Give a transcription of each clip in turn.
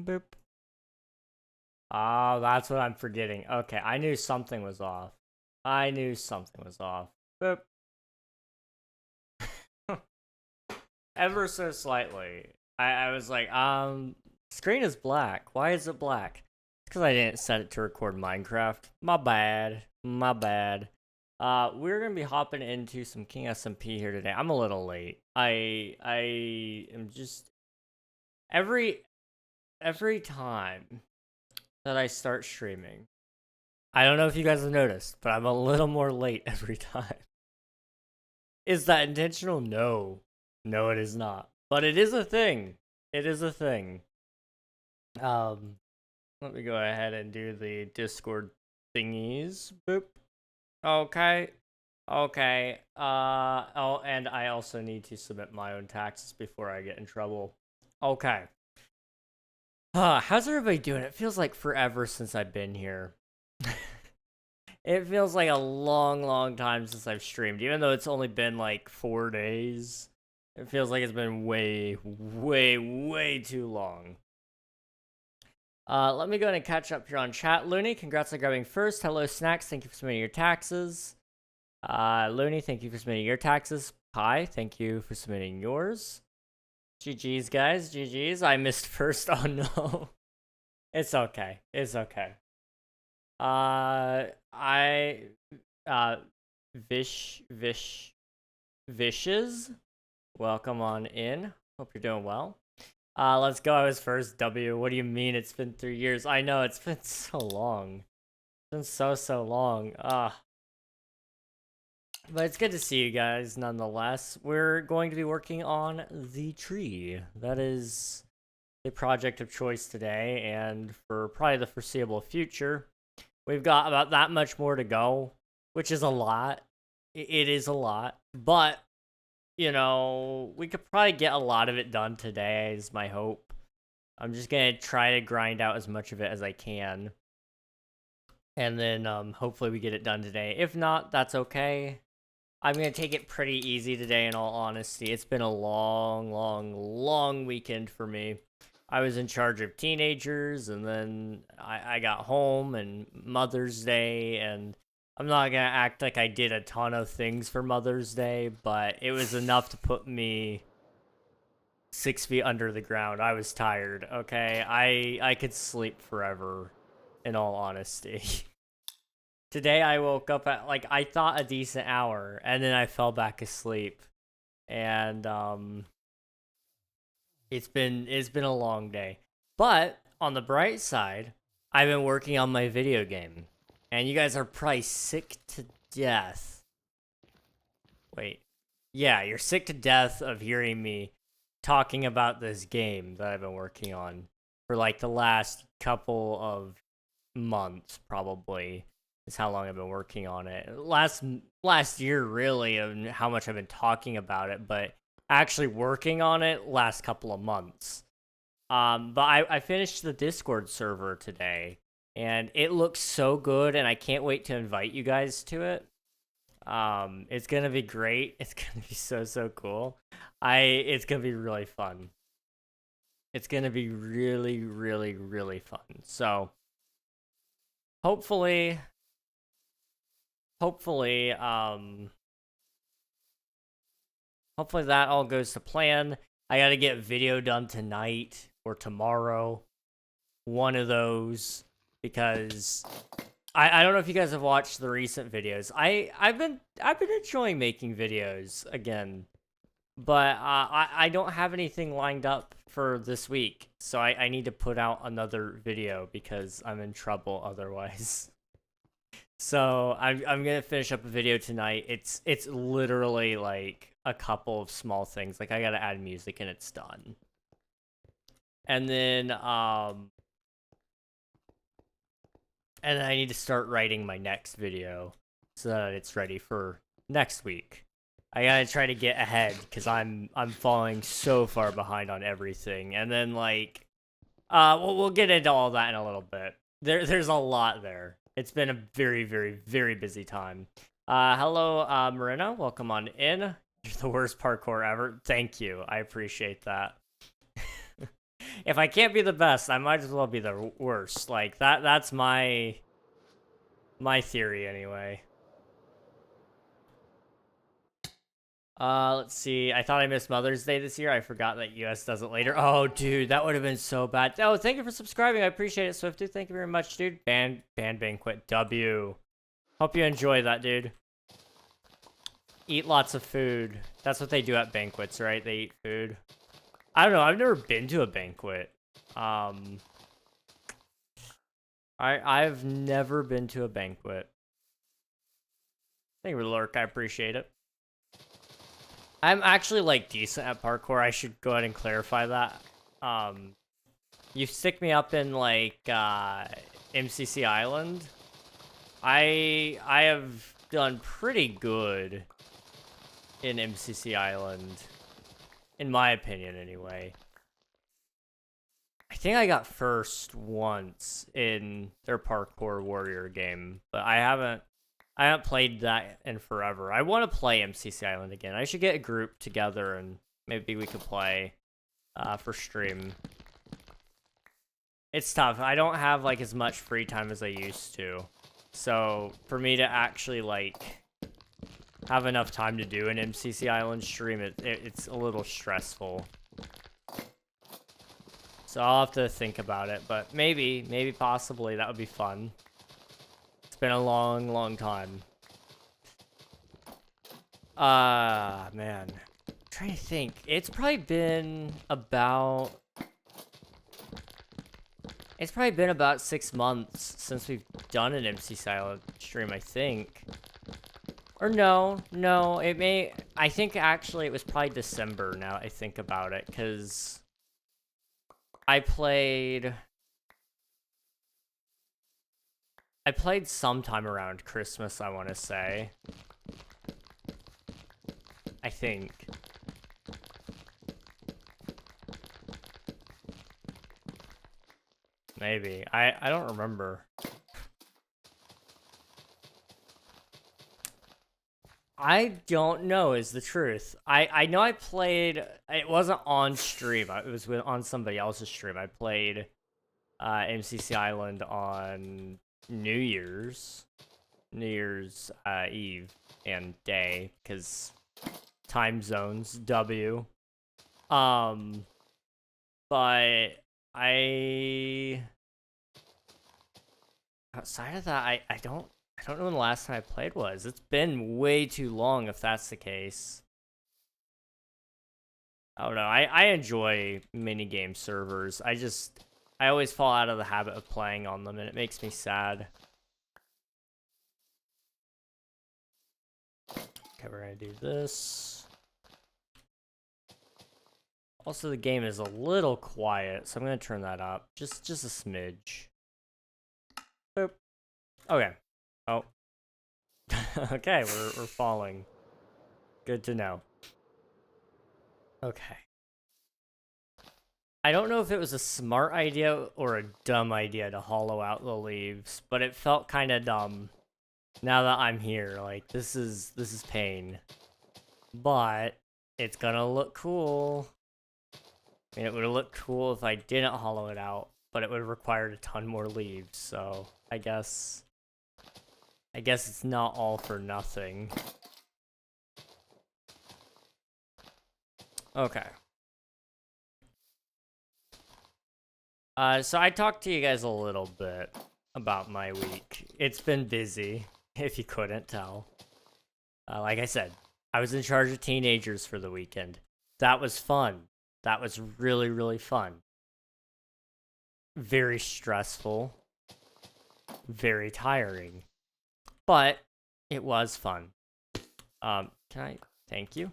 Boop. Oh, that's what I'm forgetting. Okay, I knew something was off. I knew something was off. Boop. Ever so slightly. I was like, screen is black. Why is it black? It's because I didn't set it to record Minecraft. My bad. My bad. We're gonna be hopping into some King SMP here today. I'm a little late. I am just every time that I start streaming. I don't know if you guys have noticed, but I'm a little more late every time. Is that intentional? No. No, it is not. But it is a thing. It is a thing. Let me go ahead and do the Discord thingies. Boop. Okay. Okay. Oh, and I also need to submit my own taxes before I get in trouble. Okay. How's everybody doing? It feels like forever since I've been here. It feels like a long, long time since I've streamed, even though it's only been like 4 days. It feels like it's been way, way, way too long. Let me go ahead and catch up here on chat. Looney, congrats on grabbing first. Hello, Snacks. Thank you for submitting your taxes. Looney, thank you for submitting your taxes. Pi, thank you for submitting yours. GG's, guys. GG's. I missed first. Oh, no. It's okay. It's okay. Vishes, welcome on in. Hope you're doing well. Let's go. I was first. W. What do you mean? It's been 3 years. I know it's been so long. It's been so long. But it's good to see you guys nonetheless. We're going to be working on the tree. That is the project of choice today, and for probably the foreseeable future. We've got about that much more to go, which is a lot. It is a lot, but you know, we could probably get a lot of it done today, is my hope. I'm just gonna try to grind out as much of it as I can. And then hopefully we get it done today. If not, that's okay. I'm gonna take it pretty easy today, in all honesty. It's been a long, long, long weekend for me. I was in charge of teenagers, and then I got home, and Mother's Day, and I'm not gonna act like I did a ton of things for Mother's Day, but it was enough to put me 6 feet under the ground. I was tired, okay? I could sleep forever, in all honesty. Today I woke up at, like, I thought a decent hour, and then I fell back asleep. And, it's been a long day. But, on the bright side, I've been working on my video game. And you guys are probably sick to death. Wait. Yeah, you're sick to death of hearing me talking about this game that I've been working on for like the last couple of months, probably, is how long I've been working on it. Last year, really, of how much I've been talking about it, but actually working on it last couple of months. But I finished the Discord server today, and it looks so good, and I can't wait to invite you guys to it. It's gonna be great. It's gonna be so cool. It's gonna be really fun. It's gonna be really, really, really fun. So, hopefully, hopefully that all goes to plan. I gotta get video done tonight or tomorrow. One of those, because I don't know if you guys have watched the recent videos. I've been enjoying making videos again, but I don't have anything lined up for this week, so I need to put out another video because I'm in trouble otherwise. So I'm gonna finish up a video tonight. It's literally like a couple of small things. Like I gotta add music and it's done. And then I need to start writing my next video so that it's ready for next week. I gotta try to get ahead because I'm falling so far behind on everything. And then like, we'll get into all that in a little bit. There's a lot there. It's been a very, very, very busy time. Hello, Marina. Welcome on in. You're the worst parkour ever. Thank you. I appreciate that. If I can't be the best, I might as well be the worst. Like that's my theory anyway. Let's see. I thought I missed Mother's Day this year. I forgot that US does it later. Oh, dude, that would have been so bad. Oh, thank you for subscribing. I appreciate it, Swifty. Thank you very much, dude. Band Banquet W. Hope you enjoy that, dude. Eat lots of food. That's what they do at banquets, right? They eat food. I don't know. I've never been to a banquet. I've never been to a banquet. Thank you, Lurk. I appreciate it. I'm actually like decent at parkour. I should go ahead and clarify that. You stick me up in like MCC Island. I have done pretty good in MCC Island, in my opinion, anyway. I think I got first once in their parkour warrior game, but I haven't played that in forever. I want to play MCC Island again. I should get a group together and maybe we could play for stream. It's tough. I don't have like as much free time as I used to. So for me to actually like have enough time to do an MCC Island stream, it's a little stressful. So I'll have to think about it, but maybe possibly that would be fun. It's been a long time. Man. I'm trying to think. It's probably been about 6 months since we've done an MC Island stream, I think. Or no, I think actually it was probably December now I think about it, because I played sometime around Christmas, I want to say. I think. Maybe. I don't remember. I don't know is the truth. I know I played, it wasn't on stream, it was on somebody else's stream. I played MCC Island on New Year's Eve and day, because time zones, W. But outside of that, I don't know when the last time I played was. It's been way too long if that's the case. I don't know. I enjoy minigame servers. I always fall out of the habit of playing on them, and it makes me sad. Okay, we're gonna do this. Also, the game is a little quiet, so I'm gonna turn that up. Just a smidge. Boop. Okay. Oh. Okay, we're falling. Good to know. Okay. I don't know if it was a smart idea or a dumb idea to hollow out the leaves, but it felt kind of dumb. Now that I'm here, like this is pain. But it's gonna look cool. I mean, it would have looked cool if I didn't hollow it out, but it would have required a ton more leaves, so I guess it's not all for nothing. Okay. So I talked to you guys a little bit about my week. It's been busy, if you couldn't tell. Like I said, I was in charge of teenagers for the weekend. That was fun. That was really, really fun. Very stressful. Very tiring. But it was fun. Can I thank you?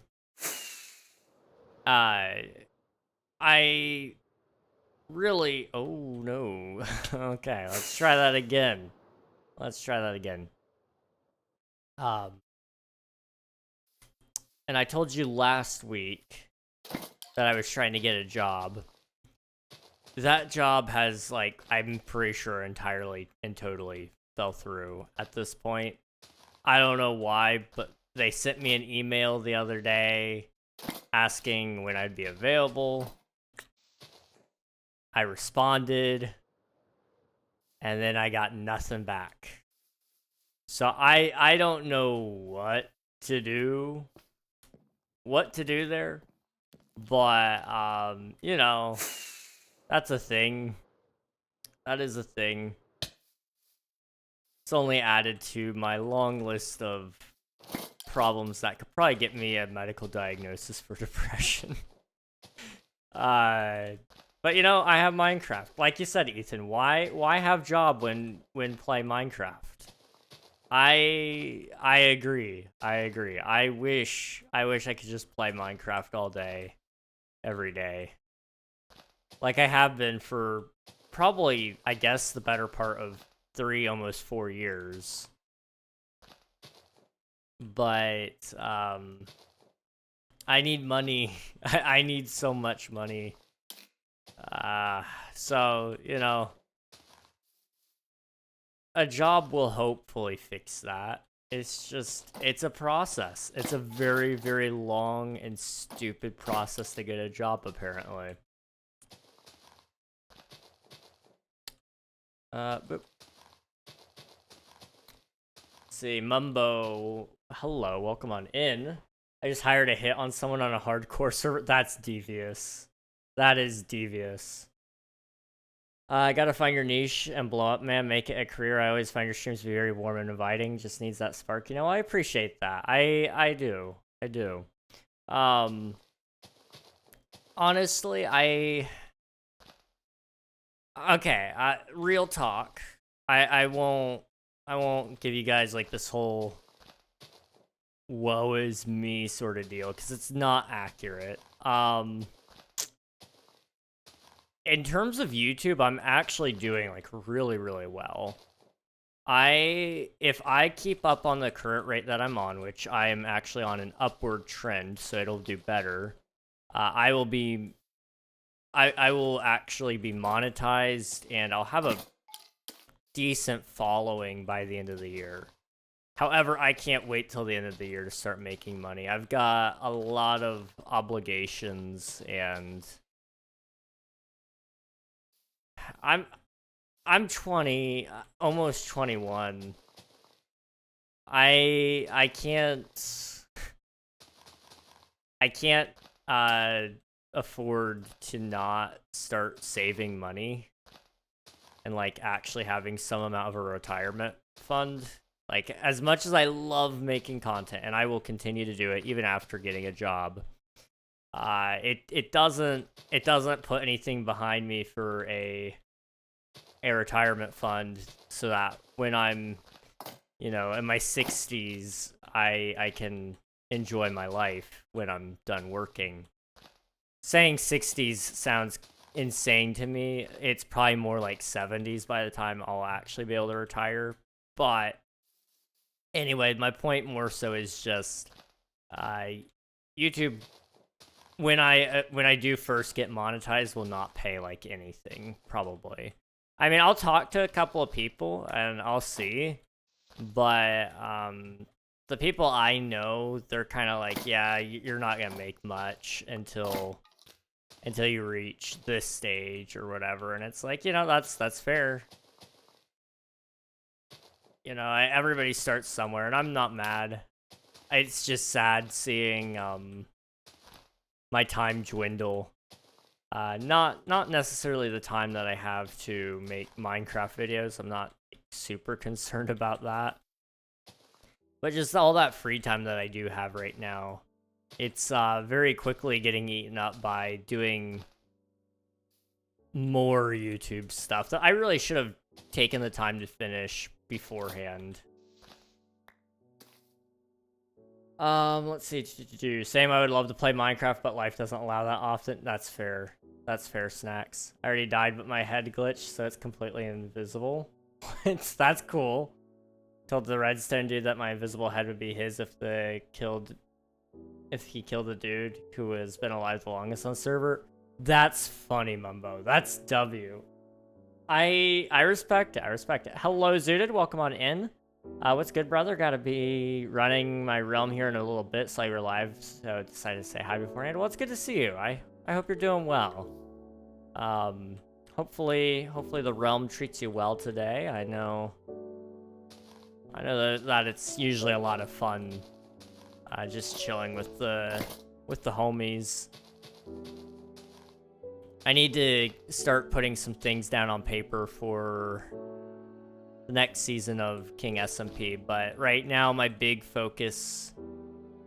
I really, oh no. Okay, let's try that again. And I told you last week that I was trying to get a job. That job has, like, I'm pretty sure entirely and totally fell through at this point. I don't know why, but they sent me an email the other day asking when I'd be available. I responded, and then I got nothing back. So I don't know what to do there, but you know, that's a thing. That is a thing. It's only added to my long list of problems that could probably get me a medical diagnosis for depression. But you know, I have Minecraft. Like you said, Ethan, why have job when play Minecraft? I agree. I wish I could just play Minecraft all day, every day. Like I have been for probably, I guess, the better part of 3, almost 4 years. But I need money. I need so much money. So, you know, a job will hopefully fix that. It's just, it's a process. It's a very, very long and stupid process to get a job, apparently. But let's see, Mumbo, hello, welcome on in. I just hired a hit on someone on a hardcore server. That's devious. That is devious. I gotta find your niche and blow up, man. Make it a career. I always find your streams to be very warm and inviting. Just needs that spark. You know, I appreciate that. I do. Honestly, okay, real talk. I won't give you guys like this whole woe is me sort of deal, because it's not accurate. In terms of YouTube, I'm actually doing like really, really well. If I keep up on the current rate that I'm on, which I am actually on an upward trend, so it'll do better, I will actually be monetized, and I'll have a decent following by the end of the year. However, I can't wait till the end of the year to start making money. I've got a lot of obligations, and I'm 20, almost 21. I can't afford to not start saving money and like actually having some amount of a retirement fund. Like, as much as I love making content, and I will continue to do it even after getting a job, it doesn't put anything behind me for a retirement fund, so that when I'm, you know, in my 60s, I can enjoy my life when I'm done working. Saying 60s sounds insane to me. It's probably more like 70s by the time I'll actually be able to retire. But anyway, my point more so is just YouTube, when I do first get monetized, will not pay like anything, probably. I mean, I'll talk to a couple of people and I'll see, but the people I know, they're kind of like, yeah, you're not gonna make much until you reach this stage or whatever. And it's like, you know, that's fair. You know, everybody starts somewhere, and I'm not mad. It's just sad seeing my time dwindle. Not necessarily the time that I have to make Minecraft videos. I'm not super concerned about that. But just all that free time that I do have right now, it's very quickly getting eaten up by doing more YouTube stuff that I really should have taken the time to finish beforehand. Let's see. Same, I would love to play Minecraft, but life doesn't allow that often. That's fair. That's fair, Snacks. I already died, but my head glitched, so it's completely invisible. That's cool. Told the redstone dude that my invisible head would be his if he killed the dude who has been alive the longest on the server. That's funny, Mumbo. That's W. I respect it. I respect it. Hello, Zooted. Welcome on in. What's good, brother? Gotta be running my realm here in a little bit, so you're live, so I decided to say hi beforehand. Well, it's good to see you. I hope you're doing well. hopefully the realm treats you well today. I know that it's usually a lot of fun, just chilling with the homies. I need to start putting some things down on paper for the next season of King SMP, but right now my big focus,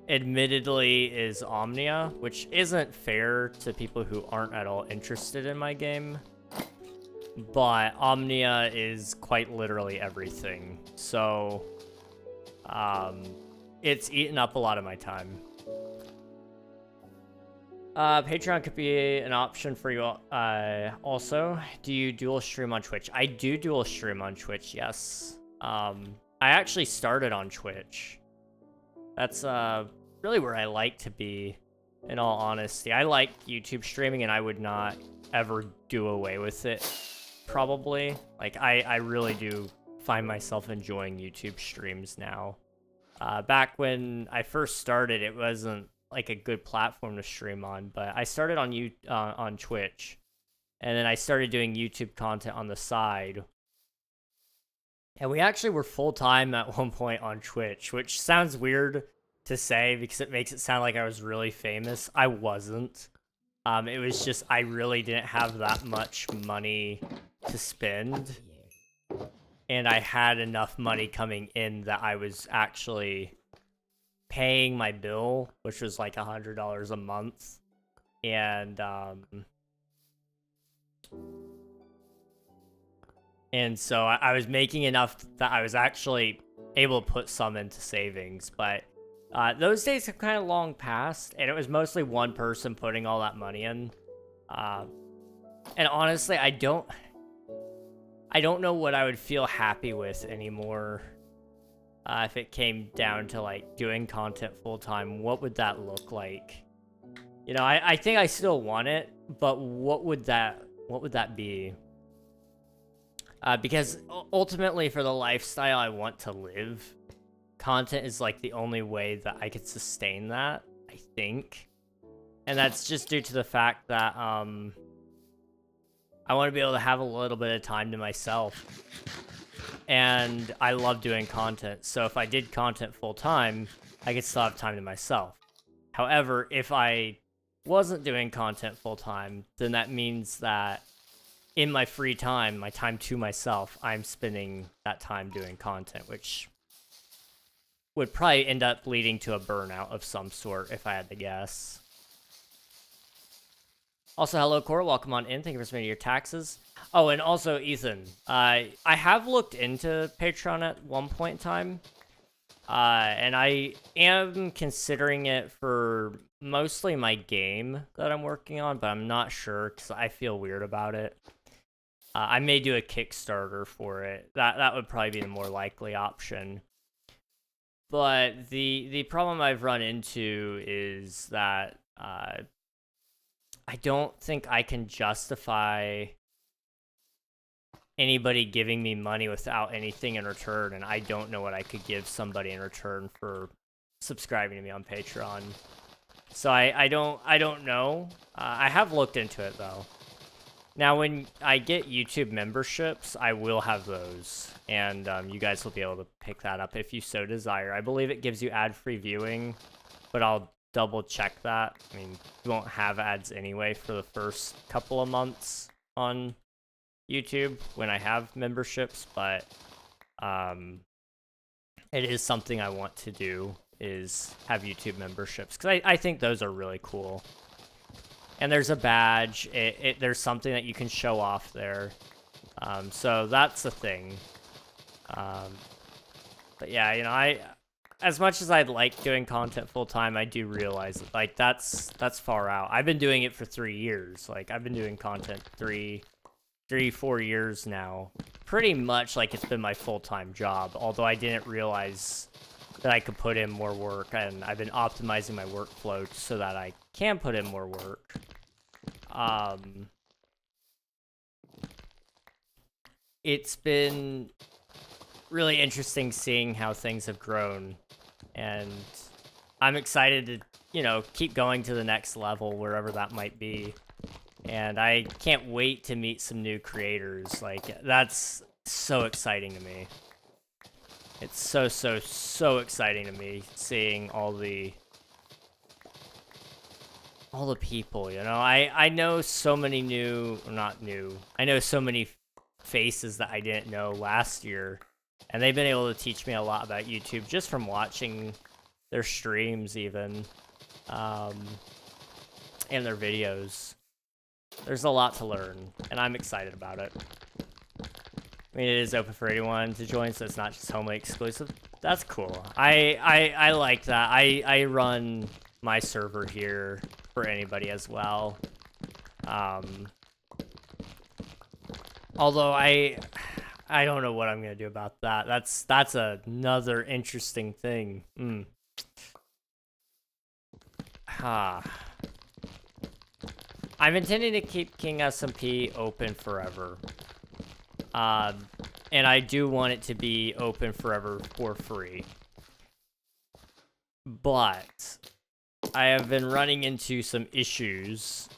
admittedly, is Omnia, which isn't fair to people who aren't at all interested in my game. But Omnia is quite literally everything, so it's eaten up a lot of my time. Patreon could be an option for you. Also, do you dual stream on Twitch? I do dual stream on Twitch, yes. I actually started on Twitch. That's really where I like to be, in all honesty. I like YouTube streaming, and I would not ever do away with it, probably. Like, I really do find myself enjoying YouTube streams now. Back when I first started, it wasn't like a good platform to stream on, but I started on Twitch, and then I started doing YouTube content on the side. And we actually were full-time at one point on Twitch, which sounds weird to say because it makes it sound like I was really famous. I wasn't. It was just I really didn't have that much money to spend, and I had enough money coming in that I was actually paying my bill, which was like $100 a month, and so I was making enough that I was actually able to put some into savings. But those days have kind of long passed, and it was mostly one person putting all that money in. And honestly, I don't know what I would feel happy with anymore. If it came down to like doing content full time, what would that look like? You know, I think I still want it, but what would that be? Because ultimately, for the lifestyle I want to live, content is like the only way that I could sustain that, I think. And that's just due to the fact that I want to be able to have a little bit of time to myself. And I love doing content, so if I did content full-time, I could still have time to myself. However, if I wasn't doing content full-time, then that means that in my free time, my time to myself, I'm spending that time doing content, which would probably end up leading to a burnout of some sort, if I had to guess. Also, hello, Cora. Welcome on in. Thank you for submitting your taxes. Oh, and also, Ethan, I have looked into Patreon at one point in time, and I am considering it for mostly my game that I'm working on, but I'm not sure because I feel weird about it. I may do a Kickstarter for it. That would probably be the more likely option. But the problem I've run into is that I don't think I can justify anybody giving me money without anything in return, and I don't know what I could give somebody in return for subscribing to me on Patreon. So I don't know. I have looked into it though. Now, when I get YouTube memberships, I will have those, and you guys will be able to pick that up if you so desire. I believe it gives you ad-free viewing, but I'll double check that. I mean, you won't have ads anyway for the first couple of months on YouTube when I have memberships, but it is something I want to do, is have YouTube memberships, because I think those are really cool. And there's a badge, there's something that you can show off there, so that's the thing. But yeah, you know, as much as I'd like doing content full-time, I do realize that, like, that's far out. I've been doing it for 3 years. Like, I've been doing content 4 years now. Pretty much like it's been my full-time job, although I didn't realize that I could put in more work, and I've been optimizing my workflow so that I can put in more work. It's been really interesting seeing how things have grown, and I'm excited to, you know, keep going to the next level, wherever that might be. And I can't wait to meet some new creators. Like, that's so exciting to me. It's so exciting to me seeing all the people, you know. I know so many new, not new. I know so many faces that I didn't know last year, and they've been able to teach me a lot about YouTube just from watching their streams even, and their videos. There's a lot to learn, and I'm excited about it. I mean, it is open for anyone to join, so it's not just Homely exclusive. That's cool. I like that. I run my server here for anybody as well. Although I don't know what I'm gonna do about that. That's another interesting thing. I'm intending to keep King SMP open forever. And I do want it to be open forever for free. But I have been running into some issues,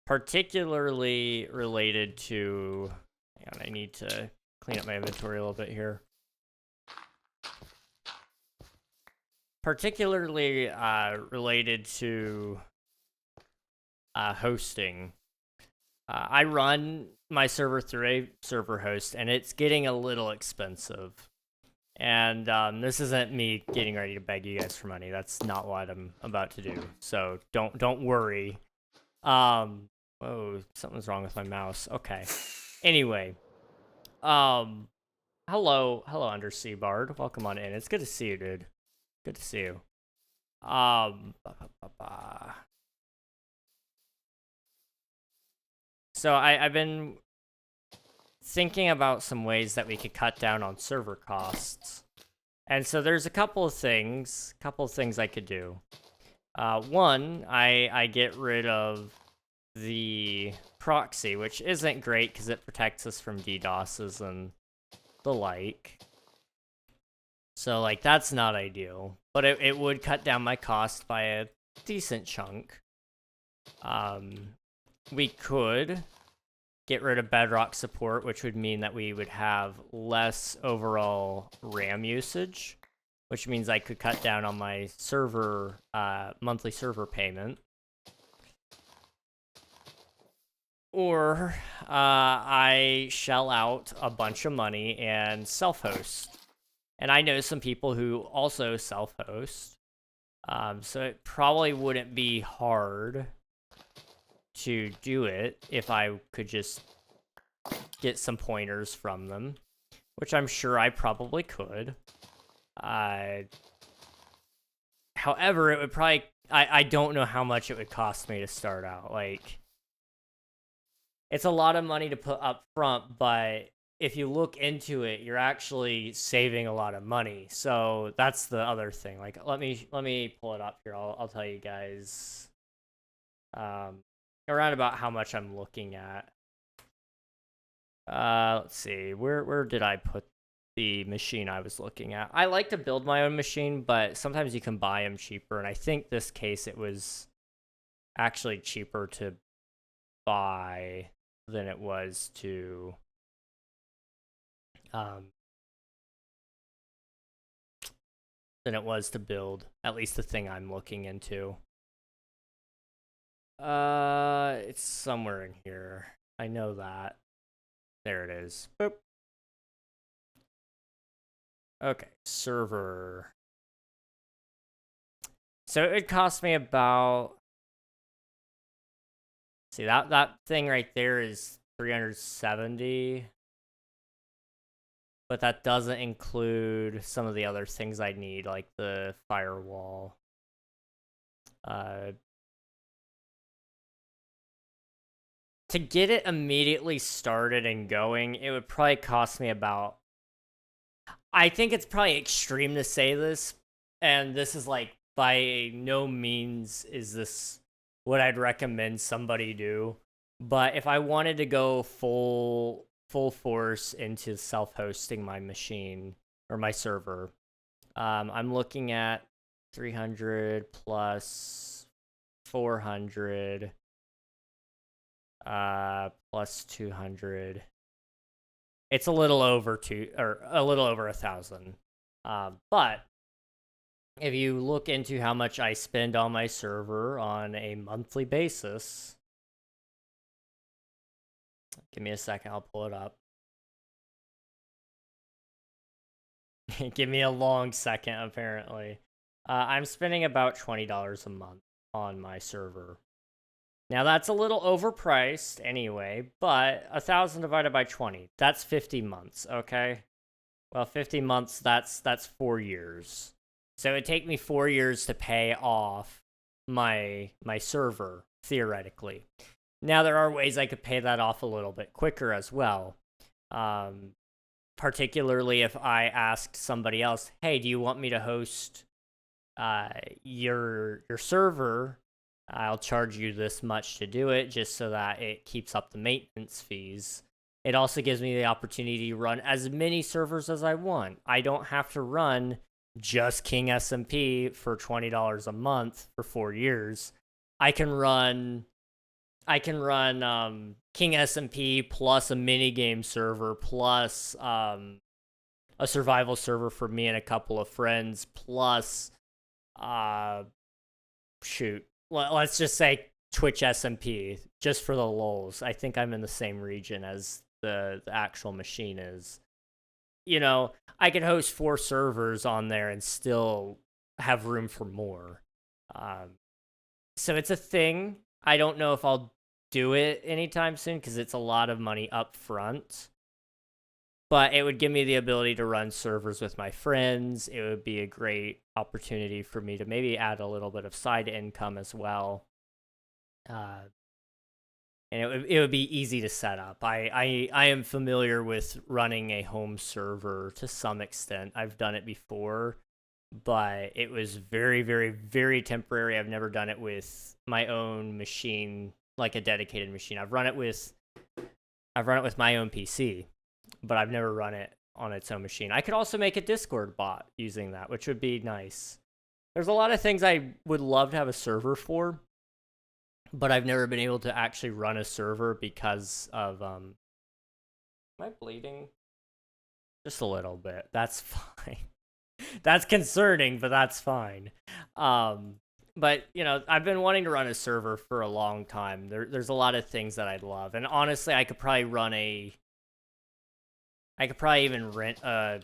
particularly related to, hang on, I need to clean up my inventory a little bit here. Particularly related to hosting. I run my server through a server host, and it's getting a little expensive. And this isn't me getting ready to beg you guys for money. That's not what I'm about to do. So don't worry. Whoa, something's wrong with my mouse. Okay. Anyway, hello, Undersea Bard. Welcome on in. It's good to see you, dude. Good to see you. So I've been thinking about some ways that we could cut down on server costs. And so there's a couple of things I could do. One, I get rid of the proxy, which isn't great because it protects us from DDoSes and the like. So, like, that's not ideal. But it would cut down my cost by a decent chunk. We could get rid of Bedrock support, which would mean that we would have less overall RAM usage, which means I could cut down on my server, monthly server payment. Or I shell out a bunch of money and self-host. And I know some people who also self-host. So it probably wouldn't be hard to do it if I could just get some pointers from them, which I'm sure I probably could. However, it would probably, I don't know how much it would cost me to start out. Like, it's a lot of money to put up front, but if you look into it, you're actually saving a lot of money. So that's the other thing. Like, let me pull it up here. I'll tell you guys around about how much I'm looking at. Let's see. Where did I put the machine I was looking at? I like to build my own machine, but sometimes you can buy them cheaper, and I think this case it was actually cheaper to buy than it was to build, at least the thing I'm looking into. It's somewhere in here. I know that. There it is. Boop. Okay, server. So it cost me about, see, that thing right there is 370. But that doesn't include some of the other things I need, like the firewall. To get it immediately started and going, it would probably cost me about, I think it's probably extreme to say this, and this is like, by no means is this what I'd recommend somebody do. But if I wanted to go full force into self-hosting my machine or my server, I'm looking at 300 plus 400 plus 200. It's a little over a little over 1,000. But if you look into how much I spend on my server on a monthly basis, give me a second, I'll pull it up. Give me a long second, apparently. I'm spending about $20 a month on my server. Now, that's a little overpriced anyway, but 1,000 divided by 20, that's 50 months, okay? Well, 50 months, that's 4 years. So it'd take me 4 years to pay off my server, theoretically. Now, there are ways I could pay that off a little bit quicker as well. Particularly if I asked somebody else, hey, do you want me to host your server? I'll charge you this much to do it, just so that it keeps up the maintenance fees. It also gives me the opportunity to run as many servers as I want. I don't have to run just King SMP for $20 a month for 4 years. I can run King SMP plus a minigame server plus a survival server for me and a couple of friends plus let's just say Twitch SMP, just for the lulz. I think I'm in the same region as the actual machine is. You know, I could host 4 servers on there and still have room for more. So it's a thing. I don't know if I'll do it anytime soon because it's a lot of money up front. But it would give me the ability to run servers with my friends. It would be a great opportunity for me to maybe add a little bit of side income as well. And it would be easy to set up. I am familiar with running a home server to some extent. I've done it before, but it was very, very, very temporary. I've never done it with my own machine, like a dedicated machine. I've run it with my own PC, but I've never run it on its own machine. I could also make a Discord bot using that, which would be nice. There's a lot of things I would love to have a server for, but I've never been able to actually run a server because of, am I bleeding? Just a little bit. That's fine. That's concerning, but that's fine. But, you know, I've been wanting to run a server for a long time. There's a lot of things that I'd love. And honestly, I could probably even rent a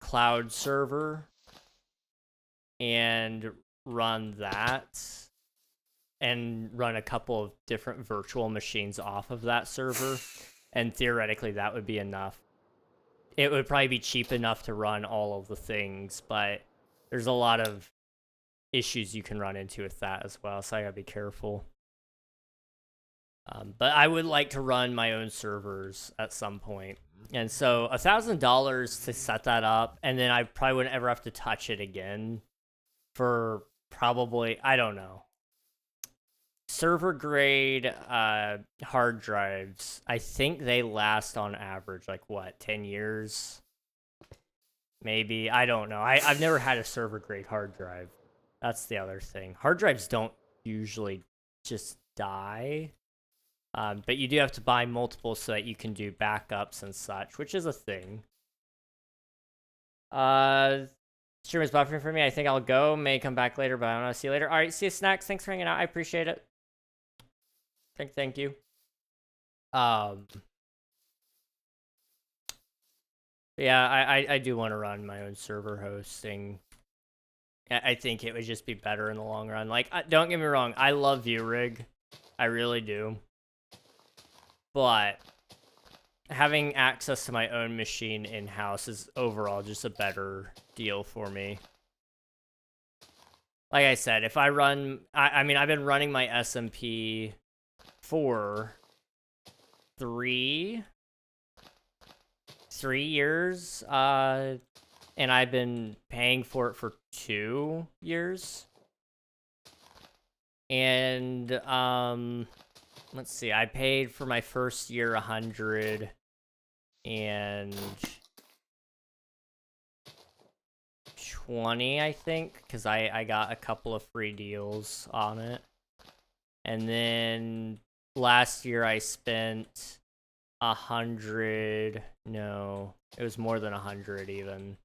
cloud server and run that and run a couple of different virtual machines off of that server. And theoretically, that would be enough. It would probably be cheap enough to run all of the things, but there's a lot of issues you can run into with that as well, so I gotta be careful. But I would like to run my own servers at some point. And so $1,000 to set that up, and then I probably wouldn't ever have to touch it again for probably, I don't know. Server grade hard drives, I think they last on average, like what, 10 years? Maybe, I don't know. I've never had a server grade hard drive. That's the other thing. Hard drives don't usually just die. But you do have to buy multiple so that you can do backups and such, which is a thing. Stream is buffering for me. I think I'll go. May come back later, but I don't know. See you later. All right, see you, Snacks. Thanks for hanging out. I appreciate it. Thank you. Yeah, I do want to run my own server hosting. I think it would just be better in the long run. Like, don't get me wrong. I love ViewRig. I really do. But having access to my own machine in-house is overall just a better deal for me. Like I said, if I run... I mean, I've been running my SMP for 3 years, and I've been paying for it for 2 years. And, let's see, I paid for my first year 100 and 20, I think, because I got a couple of free deals on it. And then last year I spent 100. No, it was more than 100 even.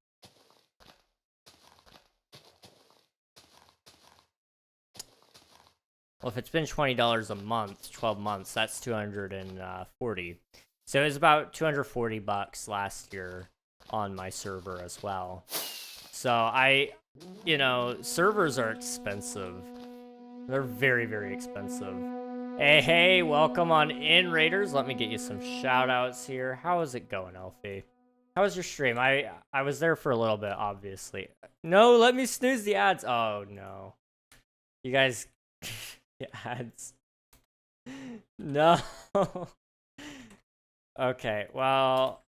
Well, if it's been $20 a month, 12 months, that's 240. So it was about 240 bucks last year on my server as well. So servers are expensive. They're very, very expensive. Hey, welcome on in, Raiders. Let me get you some shout outs here. How is it going, Elfie? How was your stream? I was there for a little bit, obviously. No, let me snooze the ads. Oh, no. You guys... the ads. No. Okay, well...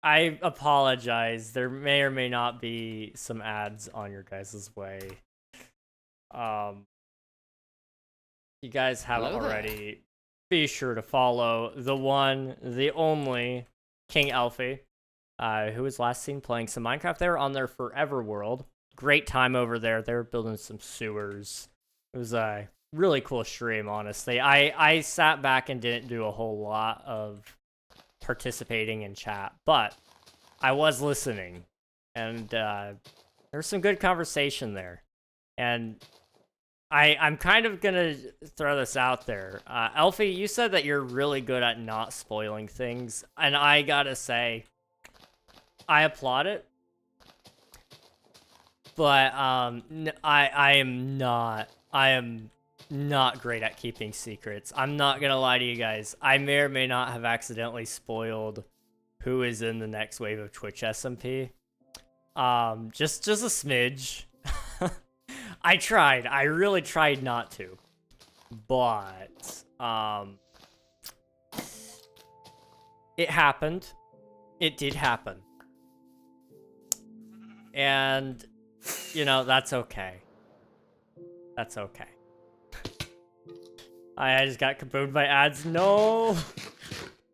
I apologize. There may or may not be some ads on your guys' way. You guys haven't already, be sure to follow the one, the only King Elfie, who was last seen playing some Minecraft. They were on their Forever World. Great time over there. They were building some sewers. It was a really cool stream, honestly. I sat back and didn't do a whole lot of participating in chat, but I was listening, and there was some good conversation there. And I'm kind of gonna throw this out there. Elfie, you said that you're really good at not spoiling things, and I gotta say, I applaud it. But I am not great at keeping secrets. I'm not gonna lie to you guys. I may or may not have accidentally spoiled who is in the next wave of Twitch SMP. Just a smidge. I tried. I really tried not to. But it happened. It did happen. And that's okay. That's okay. I just got kaboomed by ads. No!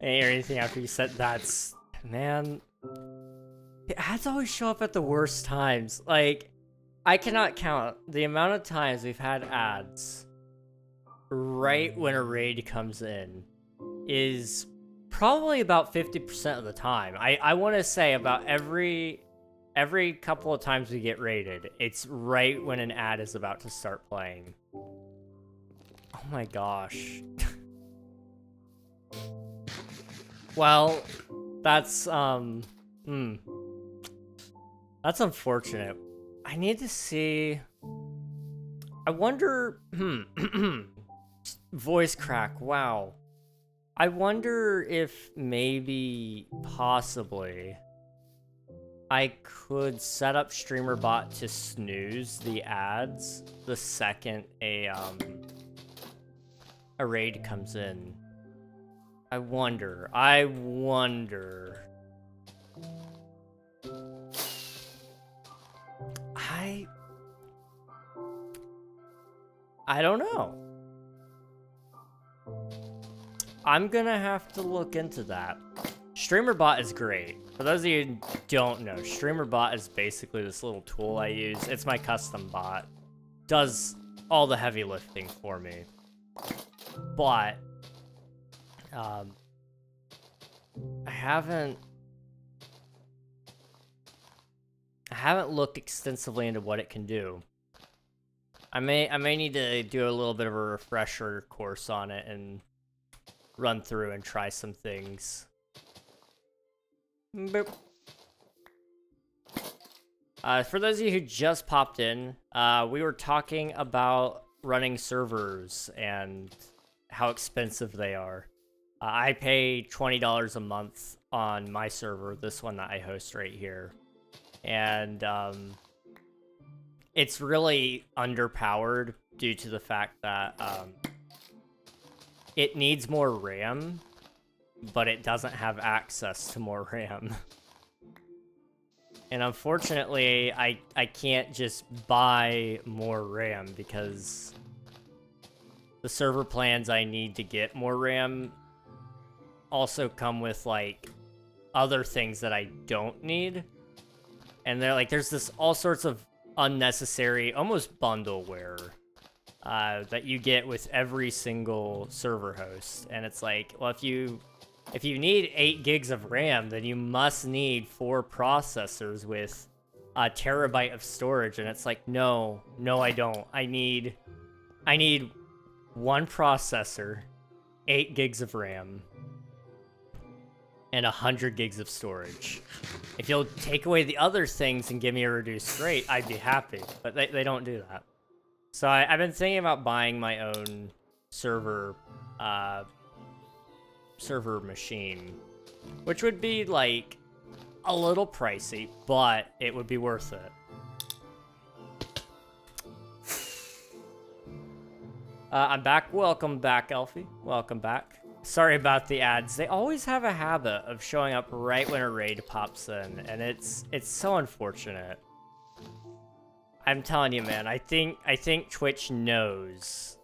I ain't hear anything after you said that's... Man. The ads always show up at the worst times. Like, I cannot count the amount of times we've had ads right when a raid comes in is probably about 50% of the time. I want to say about every couple of times we get raided, it's right when an ad is about to start playing. Oh my gosh. Well, that's that's unfortunate. I need to see. I wonder. Voice crack. Wow. I wonder if maybe, possibly, I could set up StreamerBot to snooze the ads the second a raid comes in. I wonder. I don't know. I'm gonna have to look into that. StreamerBot is great. For those of you who don't know, StreamerBot is basically this little tool I use. It's my custom bot. Does all the heavy lifting for me. But I haven't looked extensively into what it can do. I may need to do a little bit of a refresher course on it and run through and try some things. Boop. For those of you who just popped in, we were talking about running servers and how expensive they are. I pay $20 a month on my server, this one that I host right here. And it's really underpowered due to the fact that it needs more RAM, but it doesn't have access to more RAM. And unfortunately, I can't just buy more RAM because the server plans I need to get more RAM also come with, like, other things that I don't need. And they're like, there's this all sorts of unnecessary, almost bundleware that you get with every single server host. And it's like, well, if you need 8 gigs of RAM, then you must need 4 processors with a terabyte of storage. And it's like, no, I don't. I need 1 processor, 8 gigs of RAM, and 100 gigs of storage. If you'll take away the other things and give me a reduced rate, I'd be happy. But they don't do that. So I've been thinking about buying my own server machine, which would be like a little pricey, but it would be worth it. I'm back. Welcome back, Elfie. Welcome back. Sorry about the ads. They always have a habit of showing up right when a raid pops in, and it's so unfortunate. I'm telling you, man, I think Twitch knows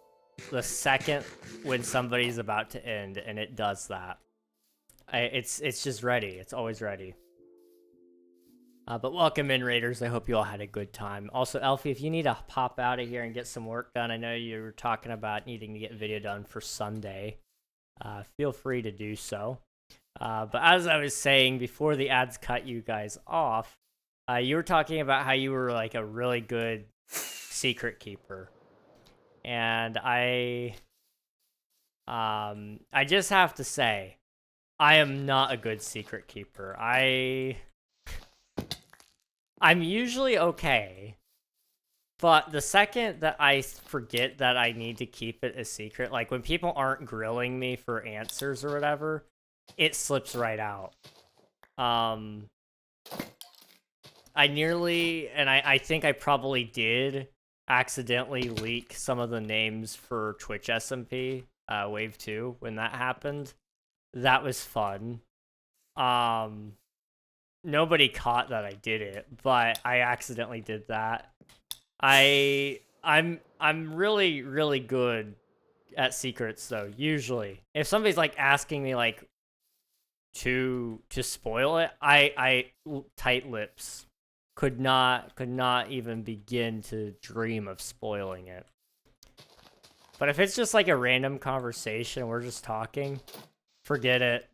the second when somebody's about to end, and it does that. It's just ready. It's always ready. But welcome in, Raiders. I hope you all had a good time. Also, Elfie, if you need to pop out of here and get some work done, I know you were talking about needing to get video done for Sunday. Feel free to do so. But as I was saying before the ads cut you guys off, you were talking about how you were like a really good secret keeper. And I just have to say, I am not a good secret keeper. I'm usually okay, but the second that I forget that I need to keep it a secret, like when people aren't grilling me for answers or whatever, it slips right out. I think I probably did accidentally leak some of the names for Twitch SMP Wave 2 when that happened. That was fun. Nobody caught that I did it, but I accidentally did that. I'm really, really good at secrets though, usually. If somebody's like asking me like to spoil it, I tight lips. Could not even begin to dream of spoiling it. But if it's just like a random conversation, we're just talking, forget it.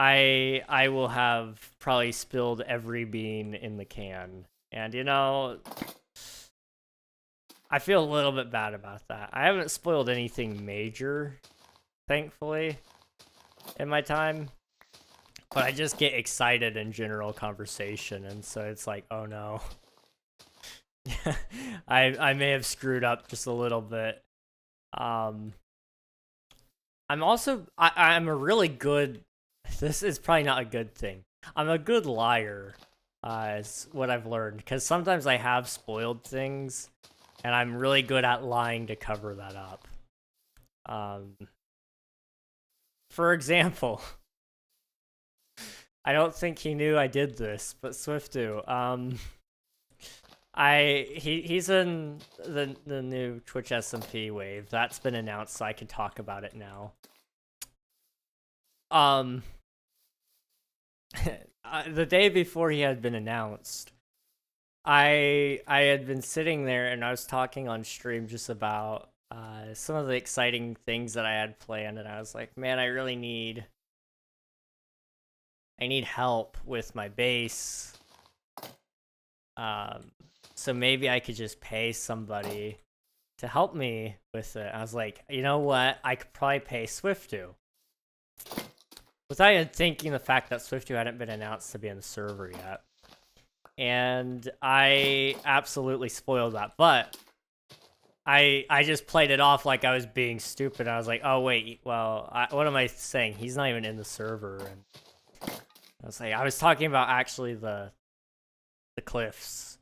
I will have probably spilled every bean in the can. And you know, I feel a little bit bad about that. I haven't spoiled anything major, thankfully, in my time. But I just get excited in general conversation, and so it's like, oh no. I may have screwed up just a little bit. I'm a really good, this is probably not a good thing. I'm a good liar, is what I've learned, because sometimes I have spoiled things, and I'm really good at lying to cover that up. For example, I don't think he knew I did this, but Swiftu, he's in the new Twitch SMP wave. That's been announced, so I can talk about it now. The day before he had been announced, I had been sitting there and I was talking on stream just about some of the exciting things that I had planned, and I was like, man, I really need help with my base. So maybe I could just pay somebody to help me with it. I was like, you know what? I could probably pay Swiftu. Without even thinking the fact that Swiftu hadn't been announced to be in the server yet. And I absolutely spoiled that. But I just played it off like I was being stupid. I was like, oh wait, well, what am I saying? He's not even in the server. And I was talking about actually the cliffs.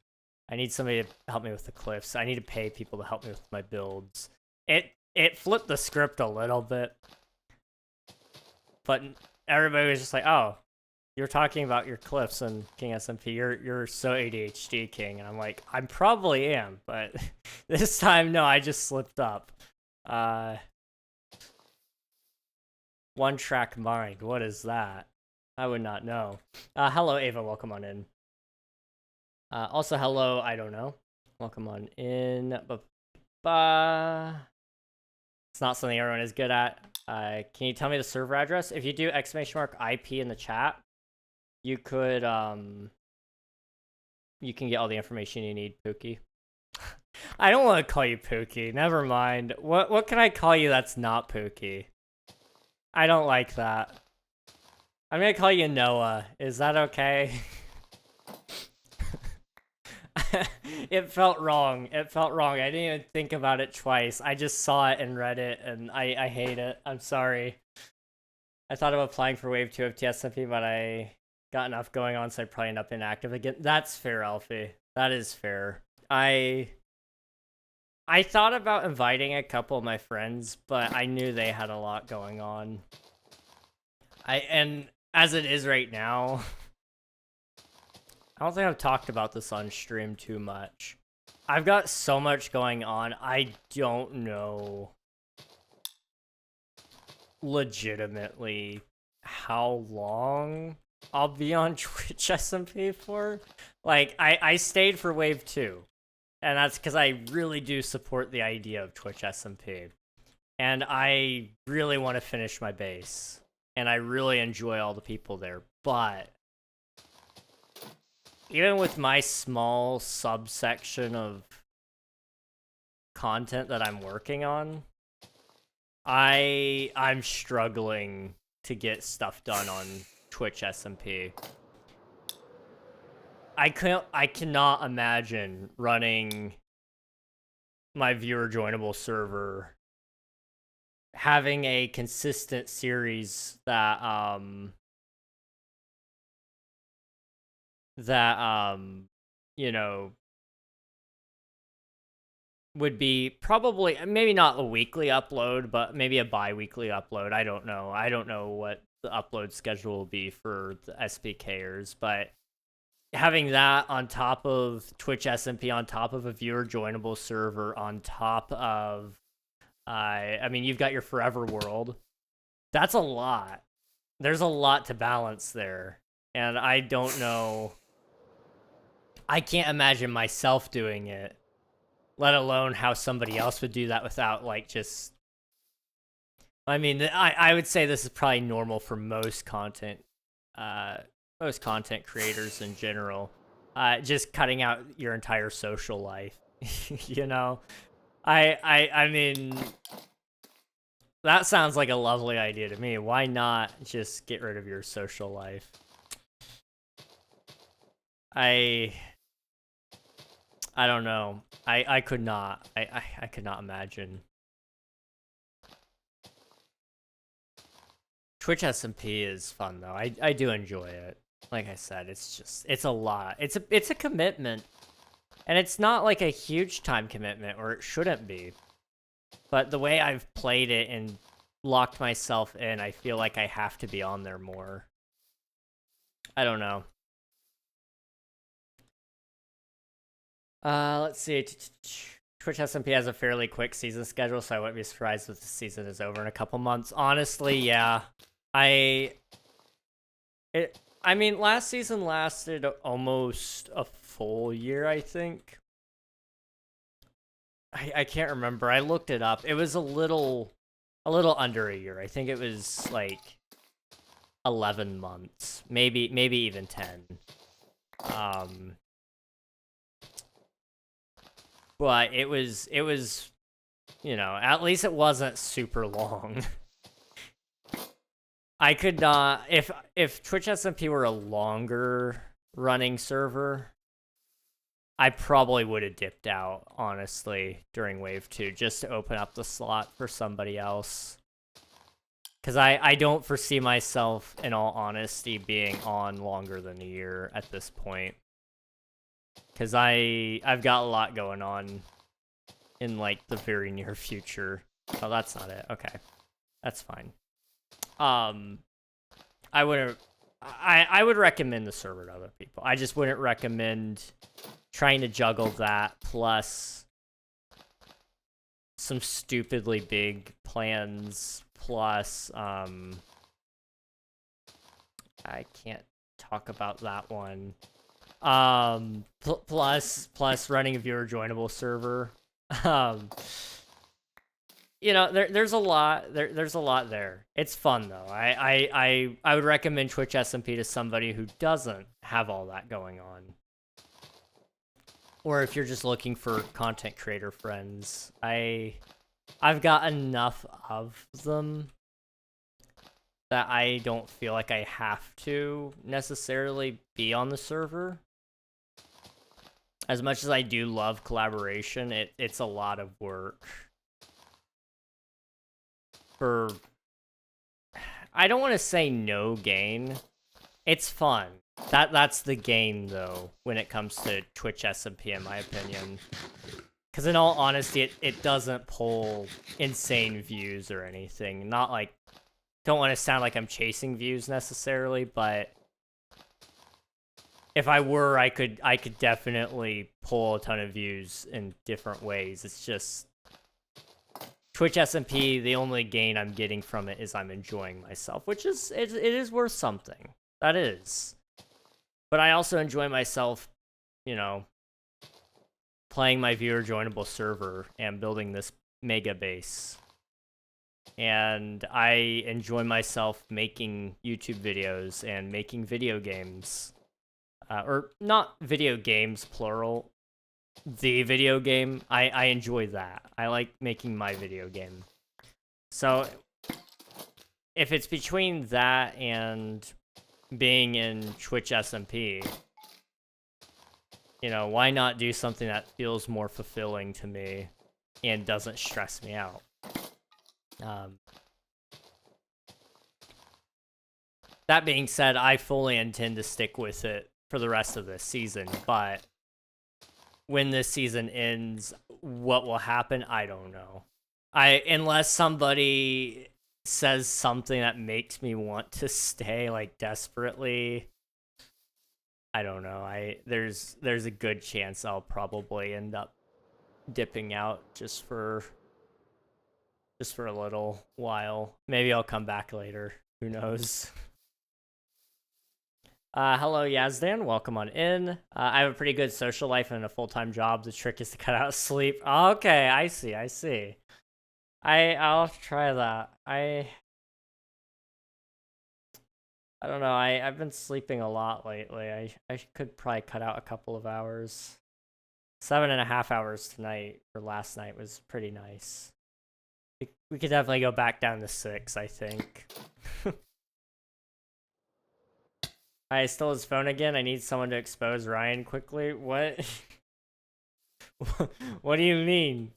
I need somebody to help me with the cliffs. I need to pay people to help me with my builds. It flipped the script a little bit. But everybody was just like, oh, you're talking about your cliffs and King SMP. You're so ADHD, King. And I'm like, I probably am, but this time, no, I just slipped up. One track mind. What is that? I would not know. Hello, Ava. Welcome on in. Also, hello, I don't know. Welcome on in. It's not something everyone is good at. Can you tell me the server address? If you do !IP in the chat, you could you can get all the information you need, Pookie. I don't want to call you Pookie. Never mind. What can I call you that's not Pookie? I don't like that. I'm gonna call you Noah. Is that okay? It felt wrong. It felt wrong. I didn't even think about it twice. I just saw it and read it, and I hate it. I'm sorry. I thought of applying for Wave 2 of TSMP, but I got enough going on, so I'd probably end up inactive again. That's fair, Alfie. That is fair. I thought about inviting a couple of my friends, but I knew they had a lot going on. And as it is right now, I don't think I've talked about this on stream too much. I've got so much going on, I don't know legitimately how long I'll be on Twitch SMP for. Like, I stayed for Wave 2, and that's because I really do support the idea of Twitch SMP. And I really want to finish my base, and I really enjoy all the people there, but even with my small subsection of content that I'm working on, I'm struggling to get stuff done on Twitch SMP. I cannot imagine running my viewer joinable server, having a consistent series that you know, would be probably, maybe not a weekly upload, but maybe a bi-weekly upload. I don't know. I don't know what the upload schedule will be for the SPKers, but having that on top of Twitch SMP, on top of a viewer joinable server, on top of, I mean, you've got your forever world. That's a lot. There's a lot to balance there. And I don't know. I can't imagine myself doing it, let alone how somebody else would do that without, like, just... I mean, I would say this is probably normal for most content creators in general. Just cutting out your entire social life, you know? I mean, that sounds like a lovely idea to me. Why not just get rid of your social life? I don't know. I could not. I could not imagine. Twitch SMP is fun though. I do enjoy it. Like I said, it's a lot. It's a commitment. And it's not like a huge time commitment, or it shouldn't be. But the way I've played it and locked myself in, I feel like I have to be on there more. I don't know. Let's see. Twitch SMP has a fairly quick season schedule, so I wouldn't be surprised if the season is over in a couple months. Honestly, yeah. I mean, last season lasted almost a full year, I think. I can't remember. I looked it up. It was a little under a year. I think it was like 11 months, maybe even 10. But it was, you know, at least it wasn't super long. I could not, if Twitch SMP were a longer running server, I probably would have dipped out, honestly, during Wave 2, just to open up the slot for somebody else. Because I don't foresee myself, in all honesty, being on longer than a year at this point. Because I've got a lot going on in, like, the very near future. Oh, that's not it. Okay. That's fine. I would recommend the server to other people. I just wouldn't recommend trying to juggle that plus some stupidly big plans plus I can't talk about that one. Plus running a viewer joinable server. Um, you know, there's a lot there's a lot there. It's fun though. I would recommend Twitch SMP to somebody who doesn't have all that going on. Or if you're just looking for content creator friends. I've got enough of them that I don't feel like I have to necessarily be on the server. As much as I do love collaboration, it's a lot of work. For, I don't want to say no gain. It's fun. That's the gain though when it comes to Twitch SMP in my opinion. Because in all honesty, it doesn't pull insane views or anything. Not like, don't want to sound like I'm chasing views necessarily, but if I were, I could definitely pull a ton of views in different ways. It's just Twitch SMP, the only gain I'm getting from it is I'm enjoying myself, which is it is worth something. That is. But I also enjoy myself, you know, playing my viewer joinable server and building this mega base. And I enjoy myself making YouTube videos and making video games. Or not video games, plural. The video game, I enjoy that. I like making my video game. So, if it's between that and being in Twitch SMP, you know, why not do something that feels more fulfilling to me and doesn't stress me out? That being said, I fully intend to stick with it for the rest of this season, but when this season ends, what will happen, I don't know. Unless somebody says something that makes me want to stay, like, desperately, I don't know. There's a good chance I'll probably end up dipping out just for a little while. Maybe I'll come back later. Who knows? Hello, Yazdan. Welcome on in. I have a pretty good social life and a full-time job. The trick is to cut out sleep. Okay, I see. I'll try that. I don't know. I've been sleeping a lot lately. I could probably cut out a couple of hours. 7.5 hours tonight for last night was pretty nice. We could definitely go back down to 6, I think. I stole his phone again. I need someone to expose Ryan quickly. What? What do you mean?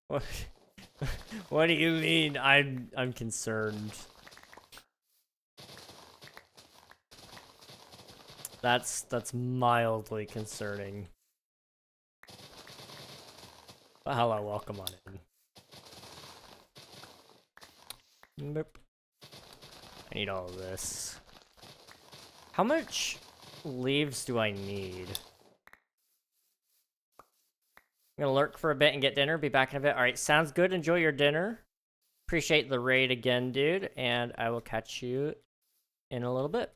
What do you mean? I'm concerned. That's mildly concerning. But hello, welcome on in. Nope. I need all of this. How much leaves do I need? I'm gonna lurk for a bit and get dinner. Be back in a bit. Alright, sounds good. Enjoy your dinner. Appreciate the raid again, dude. And I will catch you in a little bit.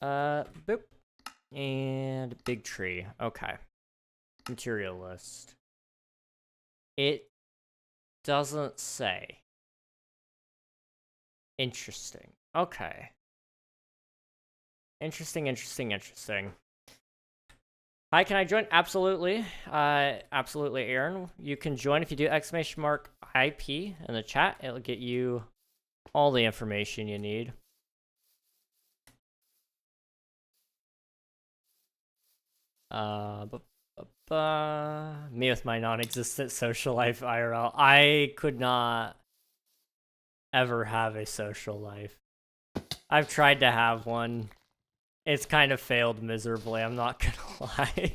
Boop. And big tree. Okay. Material list. It doesn't say. Interesting. Okay. Interesting. Hi, can I join? Absolutely. Absolutely, Aaron. You can join if you do !IP in the chat. It'll get you all the information you need. Me with my non-existent social life IRL. I could not ever have a social life. I've tried to have one. It's kind of failed miserably, I'm not gonna lie.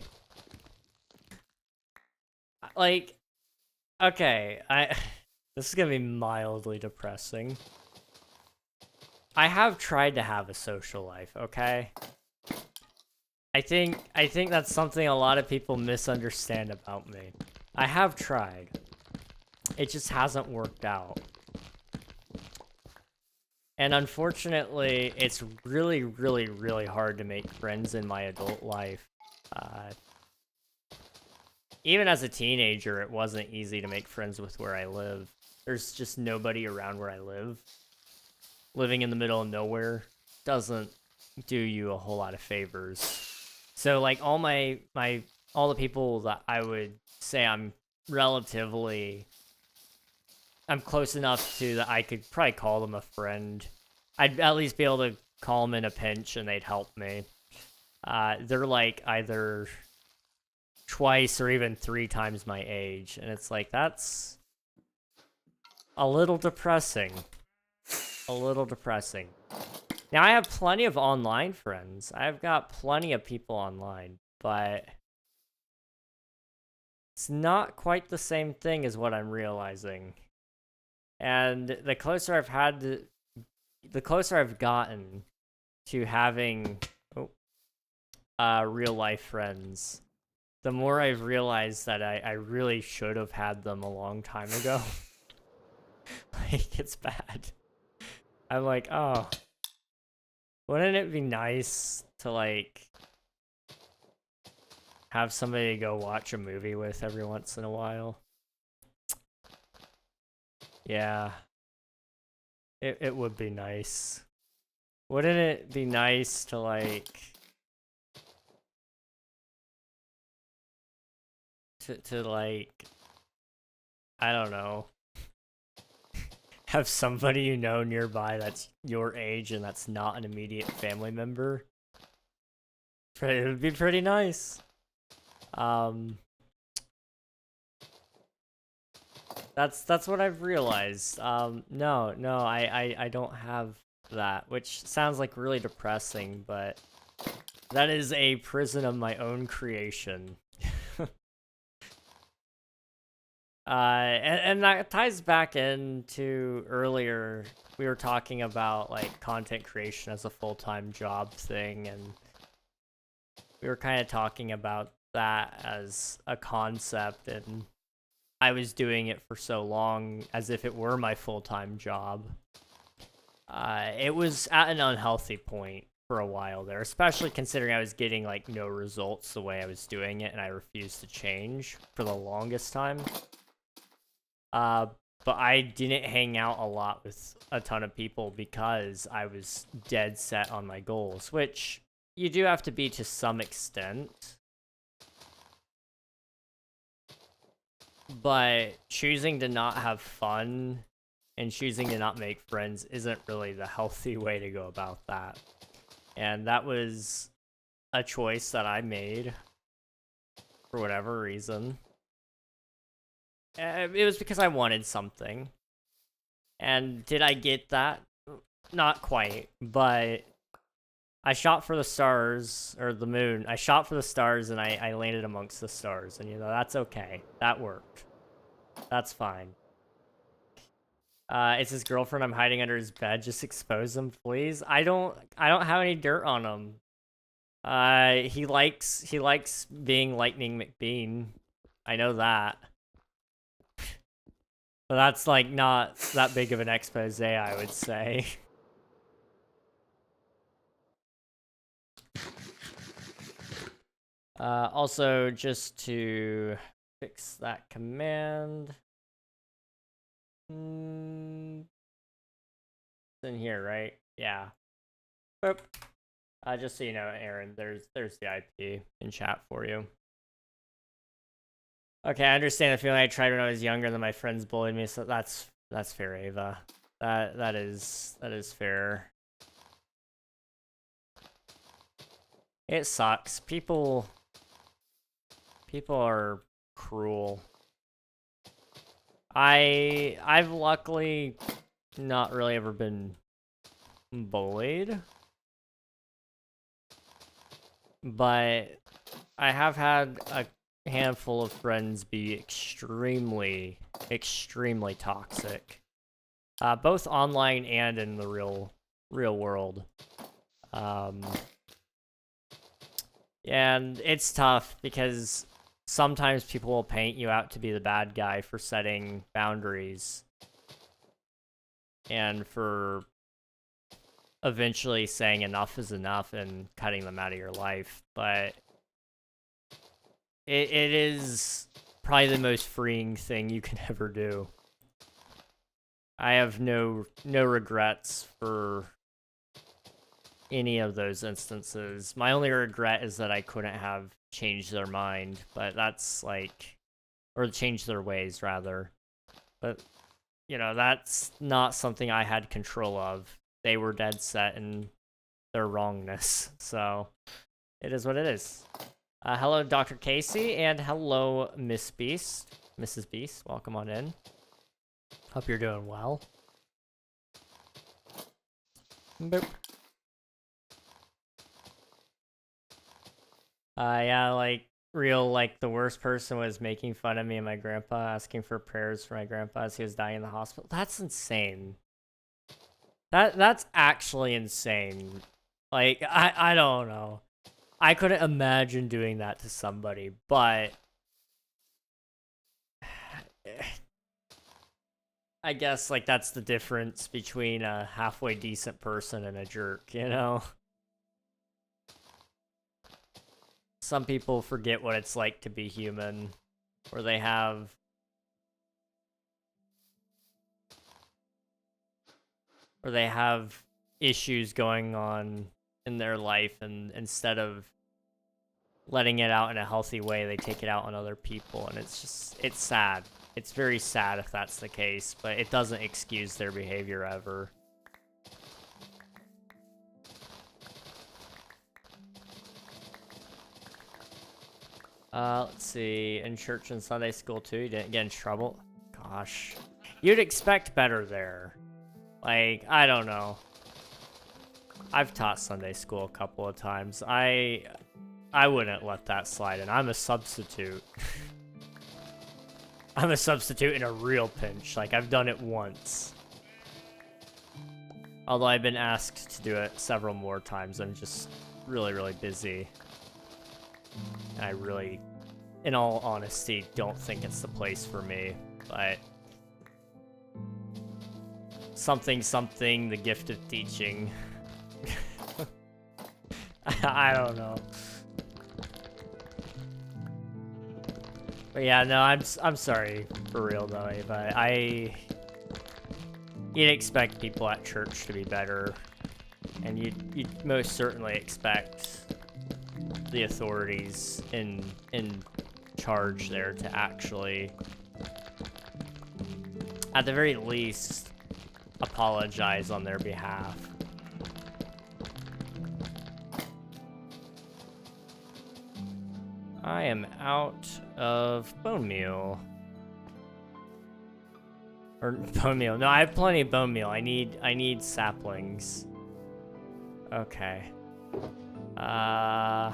Like, okay, this is gonna be mildly depressing. I have tried to have a social life, okay? I think that's something a lot of people misunderstand about me. I have tried. It just hasn't worked out. And unfortunately, it's really, really, really hard to make friends in my adult life. even as a teenager, it wasn't easy to make friends with where I live. There's just nobody around where I live. Living in the middle of nowhere doesn't do you a whole lot of favors. So like all all the people that I would say I'm close enough to that I could probably call them a friend. I'd at least be able to call them in a pinch and they'd help me. They're like either twice or even 3 times my age, and it's like, that's a little depressing. A little depressing. Now, I have plenty of online friends. I've got plenty of people online, but it's not quite the same thing as what I'm realizing. And the closer I've gotten to having real life friends, the more I've realized that I really should have had them a long time ago. Like, it's bad. I'm like, oh, wouldn't it be nice to, like, have somebody to go watch a movie with every once in a while? Yeah. It would be nice. Wouldn't it be nice to, like, to like, I don't know, have somebody you know nearby that's your age and that's not an immediate family member? It would be pretty nice. That's what I've realized. No, I don't have that, which sounds like really depressing, but that is a prison of my own creation. And that ties back into earlier, we were talking about like content creation as a full-time job thing, and we were kind of talking about that as a concept, and I was doing it for so long as if it were my full-time job. It was at an unhealthy point for a while there, especially considering I was getting like no results the way I was doing it, and I refused to change for the longest time. But I didn't hang out a lot with a ton of people because I was dead set on my goals, which you do have to be to some extent. But choosing to not have fun and choosing to not make friends isn't really the healthy way to go about that. And that was a choice that I made for whatever reason. It was because I wanted something. And did I get that? Not quite, but I shot for the stars, or the moon. I shot for the stars and I landed amongst the stars, and you know, that's okay. That worked. That's fine. It's his girlfriend. I'm hiding under his bed. Just expose him, please. I don't have any dirt on him. He likes being Lightning McBean. I know that. But that's like not that big of an expose, I would say. Also, just to fix that command. It's in here, right? Yeah. Boop. Just so you know, Aaron, there's the IP in chat for you. Okay, I understand the feeling. I tried when I was younger, then my friends bullied me, so that's fair, Ava. That is fair. It sucks. People are cruel. I've luckily not really ever been bullied, but I have had a handful of friends be extremely toxic, both online and in the real world. And it's tough because sometimes people will paint you out to be the bad guy for setting boundaries and for eventually saying enough is enough and cutting them out of your life. But it is probably the most freeing thing you can ever do. I have no regrets for any of those instances. My only regret is that I couldn't have changed their mind, but that's like, or changed their ways rather. But, you know, that's not something I had control of. They were dead set in their wrongness, so it is what it is. Hello, Dr. Casey, and hello, Miss Beast. Mrs. Beast, welcome on in. Hope you're doing well. Boop. Yeah, like, the worst person was making fun of me and my grandpa, asking for prayers for my grandpa as he was dying in the hospital. That's insane. That's actually insane. Like, I don't know. I couldn't imagine doing that to somebody, but I guess, like, that's the difference between a halfway decent person and a jerk, you know? Some people forget what it's like to be human, where they have issues going on in their life, and instead of letting it out in a healthy way, they take it out on other people, and it's sad. It's very sad if that's the case, but it doesn't excuse their behavior ever. Let's see, in church and Sunday school too, you didn't get in trouble? Gosh. You'd expect better there. Like, I don't know. I've taught Sunday school a couple of times. I wouldn't let that slide, and I'm a substitute. I'm a substitute in a real pinch. Like, I've done it once. Although I've been asked to do it several more times. I'm just really, really busy. And I really, in all honesty, don't think it's the place for me. But something, the gift of teaching. I don't know. But yeah, no, I'm sorry for real though, but you'd expect people at church to be better, and you'd most certainly expect the authorities in charge there to actually, at the very least, apologize on their behalf. I am out of bone meal. Or bone meal. No, I have plenty of bone meal. I need saplings. Okay. I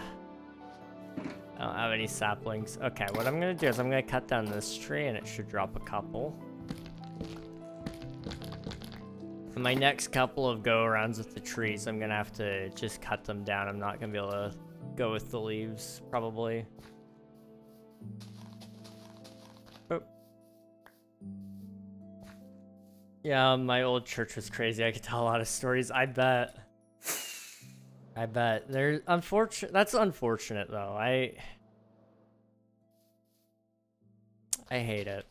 don't have any saplings. Okay, what I'm gonna do is I'm gonna cut down this tree and it should drop a couple. For my next couple of go-arounds with the trees, I'm gonna have to just cut them down. I'm not gonna be able to go with the leaves, probably. Oh. Yeah, my old church was crazy. I could tell a lot of stories. I bet. There's unfortunate. That's unfortunate though. I hate it.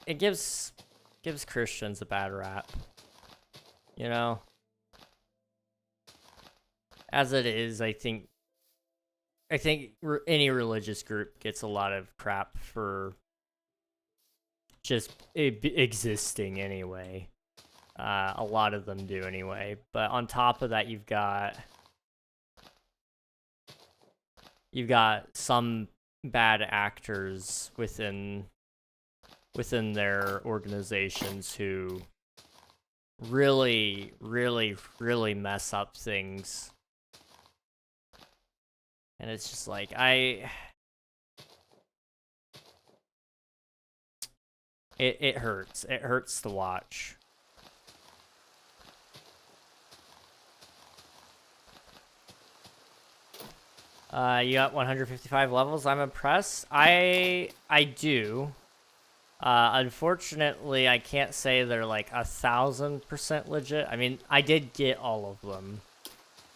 It gives Christians a bad rap. You know? As it is, I think any religious group gets a lot of crap for just existing anyway. A lot of them do anyway. But on top of that, you've got some bad actors within their organizations who really, really, really mess up things. And it's just like, it hurts. It hurts to watch. You got 155 levels. I'm impressed. I do. Unfortunately, I can't say they're like 1,000% legit. I mean, I did get all of them,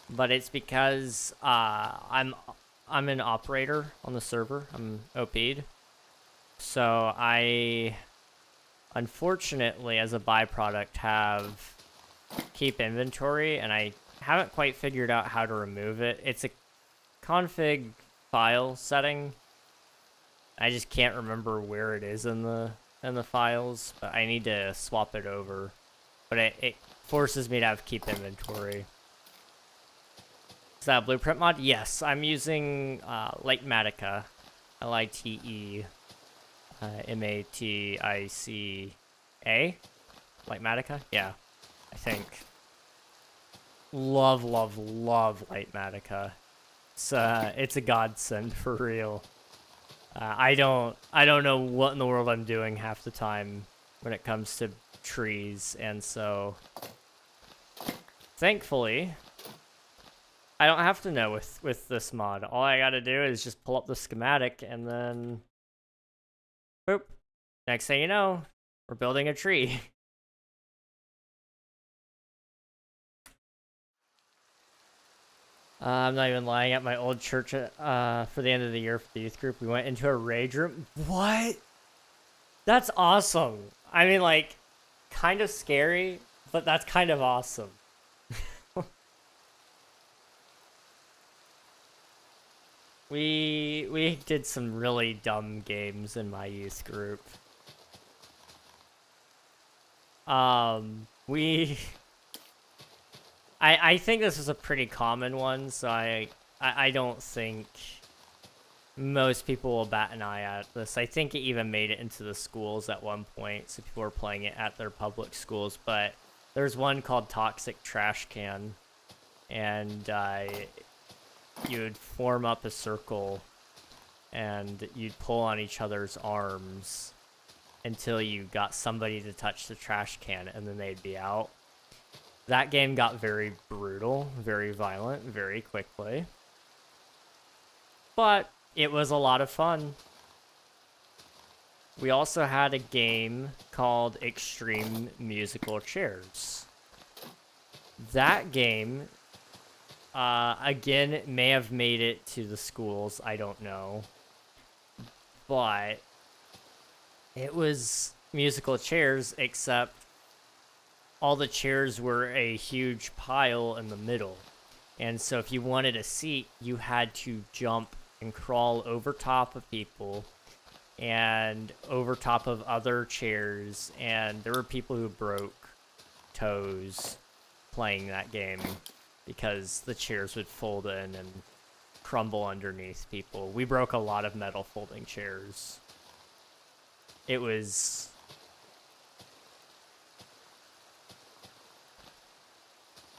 but it's because I'm I'm an operator on the server. I'm OP'd. So I, unfortunately, as a byproduct, have keep inventory, and I haven't quite figured out how to remove it. It's a config file setting. I just can't remember where it is in the files, but I need to swap it over. But it forces me to have keep inventory. Is that a blueprint mod? Yes, I'm using Litematica, L-I-T-E, M-A-T-I-C-A, Litematica? Yeah, I think. Love, love, love Litematica. It's a godsend for real. I don't know what in the world I'm doing half the time when it comes to trees, and so thankfully I don't have to know with this mod. All I gotta do is just pull up the schematic, and then boop. Next thing you know, we're building a tree. I'm not even lying. At my old church, for the end of the year for the youth group, we went into a rage room. What? That's awesome. I mean, like, kind of scary, but that's kind of awesome. We did some really dumb games in my youth group. We I think this is a pretty common one, so I don't think most people will bat an eye at this. I think it even made it into the schools at one point, so people were playing it at their public schools, but there's one called Toxic Trash Can, and you would form up a circle, and you'd pull on each other's arms until you got somebody to touch the trash can, and then they'd be out. That game got very brutal, very violent, very quickly. But it was a lot of fun. We also had a game called Extreme Musical Chairs. That game, again, may have made it to the schools, I don't know. But it was musical chairs, except all the chairs were a huge pile in the middle. And so if you wanted a seat, you had to jump and crawl over top of people and over top of other chairs. And there were people who broke toes playing that game because the chairs would fold in and crumble underneath people. We broke a lot of metal folding chairs. It was...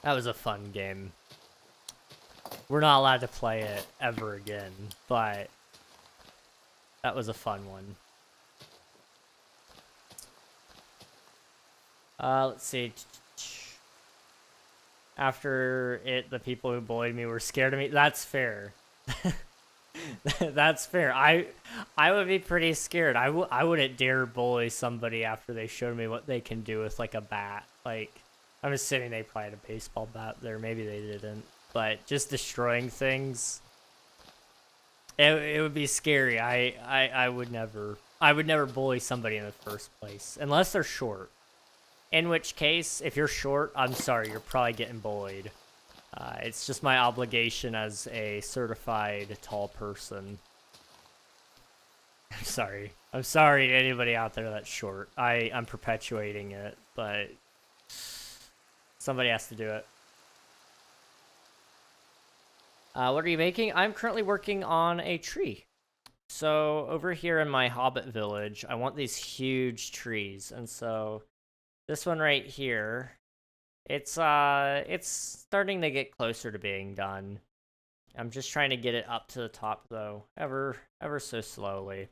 that was a fun game. We're not allowed to play it ever again, but that was a fun one. Let's see. After it, the people who bullied me were scared of me. That's fair. That's fair. I would be pretty scared. I wouldn't dare bully somebody after they showed me what they can do with, like, a bat. Like, I'm assuming they probably had a baseball bat there. Maybe they didn't. But just destroying things, it would be scary. I would never bully somebody in the first place unless they're short. In which case, if you're short, I'm sorry, you're probably getting bullied. It's just my obligation as a certified tall person. I'm sorry to anybody out there that's short. I'm perpetuating it, but somebody has to do it. What are you making? I'm currently working on a tree. So over here in my hobbit village, I want these huge trees. And so this one right here, it's starting to get closer to being done. I'm just trying to get it up to the top though, ever so slowly.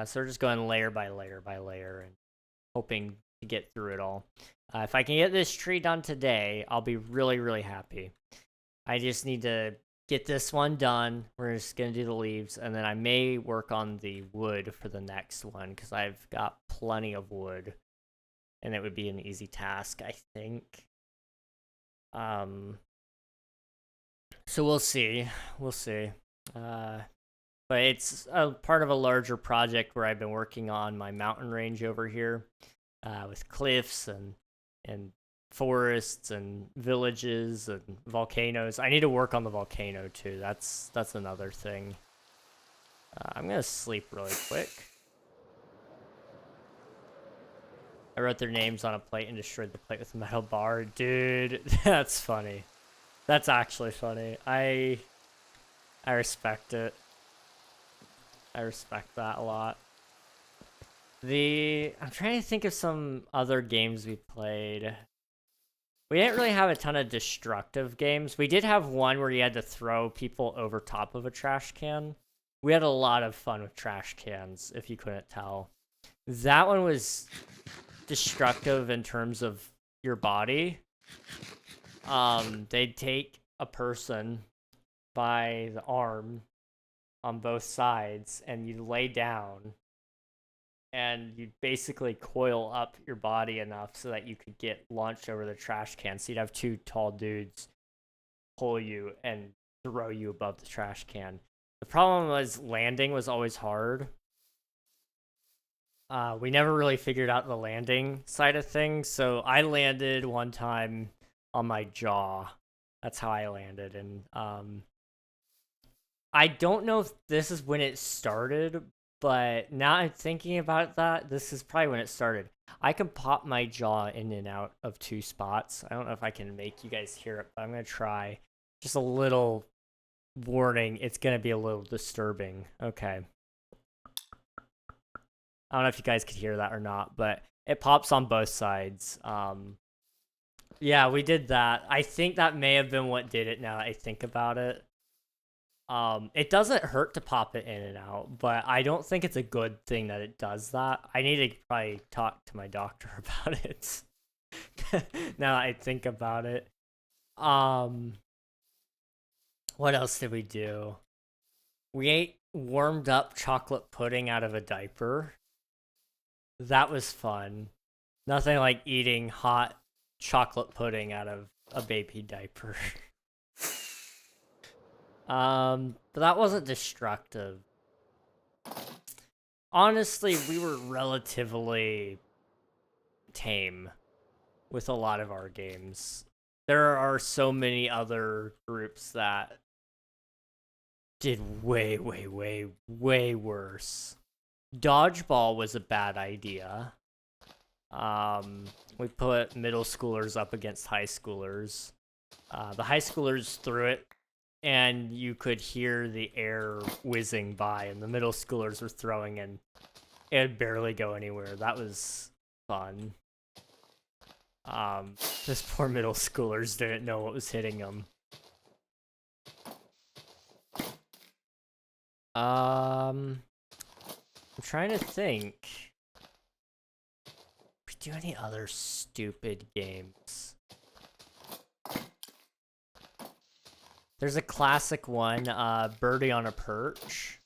So we're just going layer by layer by layer and hoping to get through it all. If I can get this tree done today, I'll be really, really happy. I just need to get this one done. We're just going to do the leaves, and then I may work on the wood for the next one, because I've got plenty of wood, and it would be an easy task, I think. So we'll see. We'll see. But it's a part of a larger project where I've been working on my mountain range over here, with cliffs and forests and villages and volcanoes. I need to work on the volcano too. That's another thing. I'm gonna sleep really quick. I wrote their names on a plate and destroyed the plate with a metal bar. Dude, that's funny. That's actually funny. I respect it. I respect that a lot. I'm trying to think of some other games we played. We didn't really have a ton of destructive games. We did have one where you had to throw people over top of a trash can. We had a lot of fun with trash cans, if you couldn't tell. That one was destructive in terms of your body. They'd take a person by the arm on both sides, and you'd lay down, and you'd basically coil up your body enough so that you could get launched over the trash can. So you'd have two tall dudes pull you and throw you above the trash can. The problem was landing was always hard. We never really figured out the landing side of things, so I landed one time on my jaw. That's how I landed, and I don't know if this is when it started, but now I'm thinking about that, this is probably when it started. I can pop my jaw in and out of two spots. I don't know if I can make you guys hear it, but I'm going to try. Just a little warning, it's going to be a little disturbing. Okay. I don't know if you guys could hear that or not, but it pops on both sides. Yeah, we did that. I think that may have been what did it now that I think about it. It doesn't hurt to pop it in and out, but I don't think it's a good thing that it does that. I need to probably talk to my doctor about it. Now that I think about it. What else did we do? We ate warmed up chocolate pudding out of a diaper. That was fun. Nothing like eating hot chocolate pudding out of a baby diaper. But that wasn't destructive. Honestly, we were relatively tame with a lot of our games. There are so many other groups that did way, way, way, way worse. Dodgeball was a bad idea. We put middle schoolers up against high schoolers. The high schoolers threw it, and you could hear the air whizzing by, and the middle schoolers were throwing, and it'd barely go anywhere. That was fun. Those poor middle schoolers didn't know what was hitting them. I'm trying to think. We do any other stupid games? There's a classic one, Birdie on a Perch.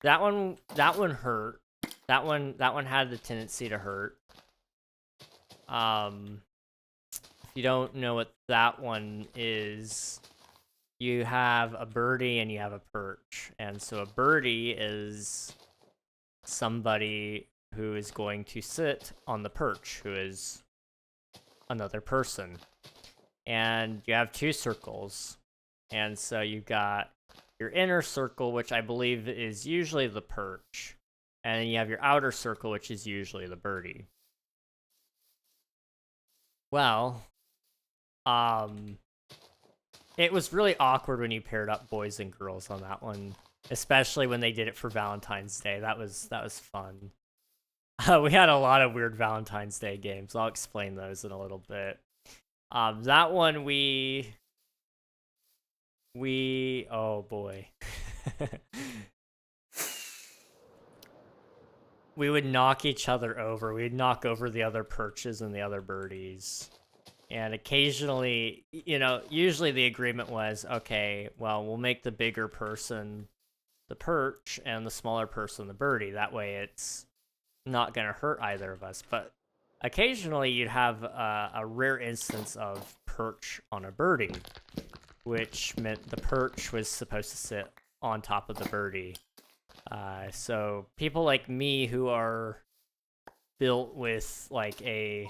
That one hurt. That one had the tendency to hurt. If you don't know what that one is, you have a birdie and you have a perch. And so a birdie is somebody who is going to sit on the perch, who is another person. And you have two circles. And so you've got your inner circle, which I believe is usually the perch. And then you have your outer circle, which is usually the birdie. Well, it was really awkward when you paired up boys and girls on that one, especially when they did it for Valentine's Day. That was fun. We had a lot of weird Valentine's Day games. I'll explain those in a little bit. That one we oh boy. We would knock each other over. We'd knock over the other perches and the other birdies. And occasionally, usually the agreement was, okay, well, we'll make the bigger person the perch and the smaller person the birdie. That way it's not going to hurt either of us. But occasionally you'd have a rare instance of perch on a birdie, which meant the perch was supposed to sit on top of the birdie. So people like me who are built with like a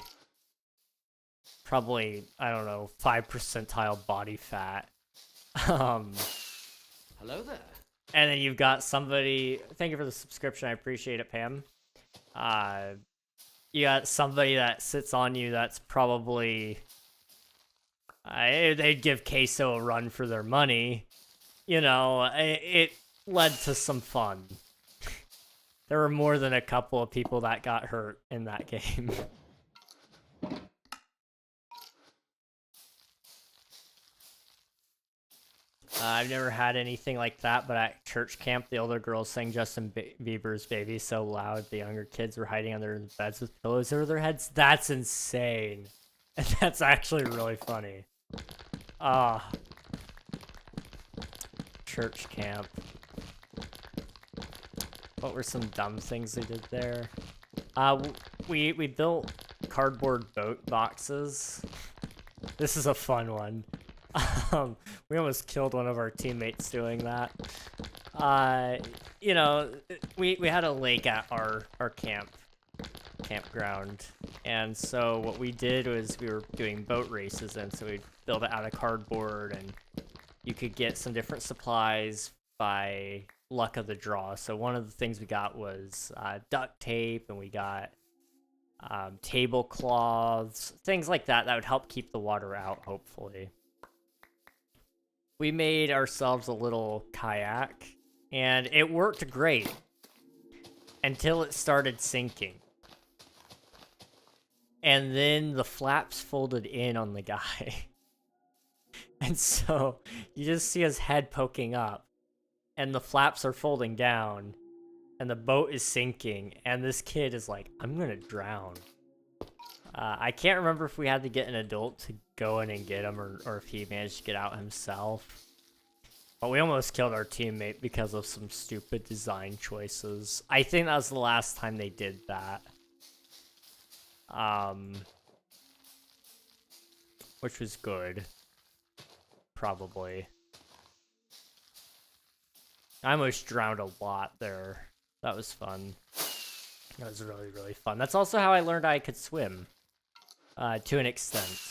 probably, I don't know, 5 percentile body fat. Hello there. And then you've got somebody, thank you for the subscription, I appreciate it, Pam. You got somebody that sits on you that's probably, they'd give Queso a run for their money. You know, it led to some fun. There were more than a couple of people that got hurt in that game. I've never had anything like that, but at church camp, the older girls sang Justin Bieber's Baby so loud, the younger kids were hiding under their beds with pillows over their heads. That's insane. And that's actually really funny. Church camp. What were some dumb things they did there? We built cardboard boat boxes. This is a fun one. We almost killed one of our teammates doing that. You know, we had a lake at our campground, and so what we did was we were doing boat races, and so we'd build it out of cardboard, and you could get some different supplies by luck of the draw. So one of the things we got was duct tape, and we got tablecloths, things like that would help keep the water out, hopefully. We made ourselves a little kayak, and it worked great until it started sinking. And then the flaps folded in on the guy. And so you just see his head poking up, and the flaps are folding down, and the boat is sinking, and this kid is like, I'm gonna drown. I can't remember if we had to get an adult to go in and get him, or if he managed to get out himself. But we almost killed our teammate because of some stupid design choices. I think that was the last time they did that. Which was good. Probably. I almost drowned a lot there. That was fun. That was really, really fun. That's also how I learned I could swim. To an extent.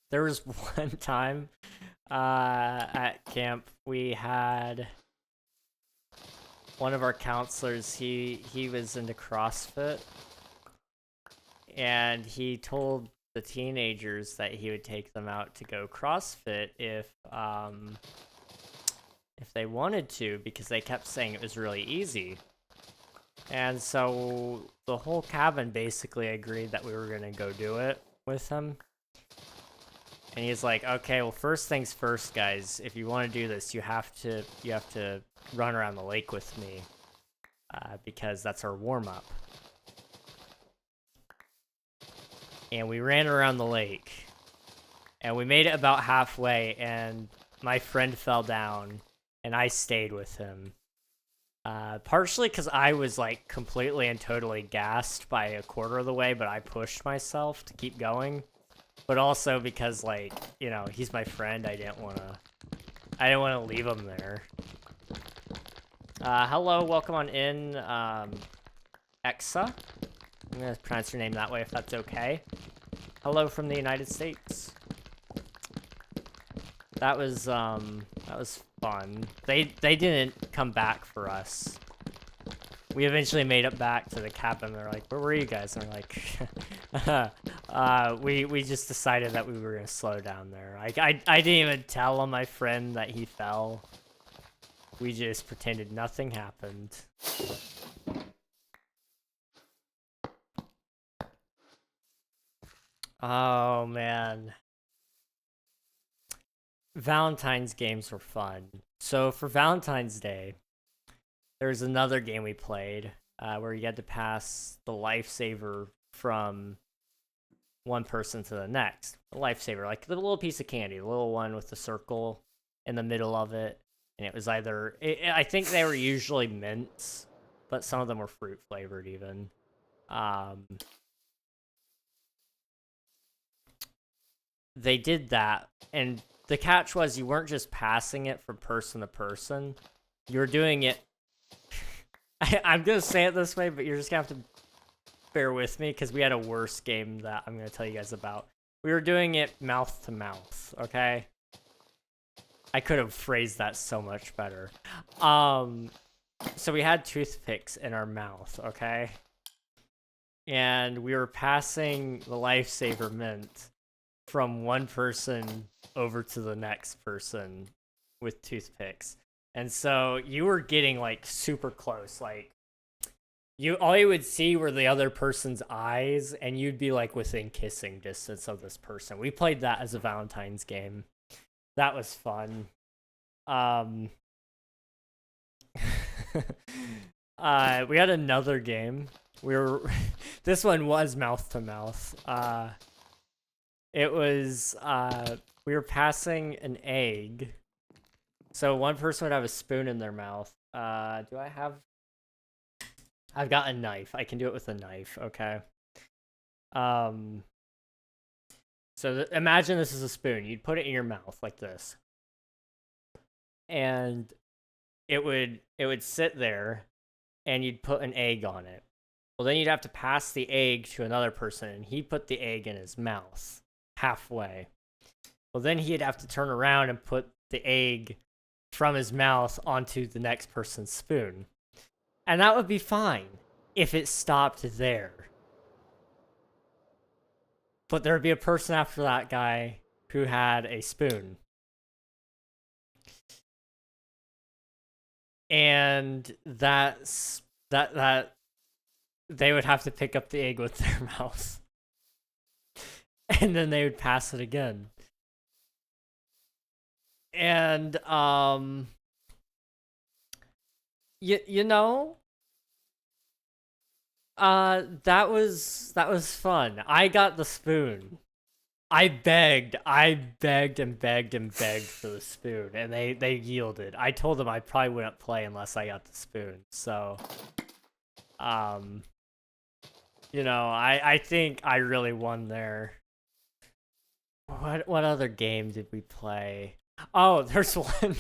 There was one time at camp, we had one of our counselors, he was into CrossFit, and he told the teenagers that he would take them out to go CrossFit if they wanted to, because they kept saying it was really easy. And so the whole cabin basically agreed that we were gonna go do it with him. And he's like, okay, well, first things first, guys. If you want to do this, you have to run around the lake with me, because that's our warm-up. And we ran around the lake, and we made it about halfway, and my friend fell down, and I stayed with him. Partially because I was like completely and totally gassed by a quarter of the way, but I pushed myself to keep going. But also because, like, you know, he's my friend, I didn't want to leave him there. Hello, welcome on in, Exa. I'm gonna pronounce your name that way if that's okay. Hello from the United States. That was fun. They didn't come back for us. We eventually made it back to the cabin. They're like, where were you guys? And we're like, we just decided that we were gonna slow down there. I didn't even tell my friend that he fell. We just pretended nothing happened. Oh man. Valentine's games were fun. So for Valentine's Day, there's another game we played where you had to pass the lifesaver from one person to the next. The lifesaver, like the little piece of candy, the little one with the circle in the middle of it. And it was either, I think they were usually mints, but some of them were fruit flavored even. they did that, and the catch was you weren't just passing it from person to person. You were doing it. I'm gonna say it this way, but you're just gonna have to bear with me because we had a worse game that I'm gonna tell you guys about. We were doing it mouth to mouth, okay? I could have phrased that so much better. So we had toothpicks in our mouth, okay? And we were passing the lifesaver mint from one person over to the next person with toothpicks. And so you were getting like super close, like all you would see were the other person's eyes, and you'd be like within kissing distance of this person. We played that as a Valentine's game. That was fun. We had another game. This one was mouth to mouth. It was we were passing an egg. So one person would have a spoon in their mouth. Do I have? I've got a knife. I can do it with a knife. Okay. So imagine this is a spoon. You'd put it in your mouth like this, and it would sit there, and you'd put an egg on it. Well, then you'd have to pass the egg to another person, and he'd put the egg in his mouth halfway. Well, then he'd have to turn around and put the egg from his mouth onto the next person's spoon. And that would be fine if it stopped there. But there would be a person after that guy who had a spoon. And that they would have to pick up the egg with their mouth. And then they would pass it again. And you know, that was fun. I got the spoon. I begged and begged and begged for the spoon, and they yielded. I told them I probably wouldn't play unless I got the spoon. So, you know, I think I really won there. What other game did we play? Oh, there's one.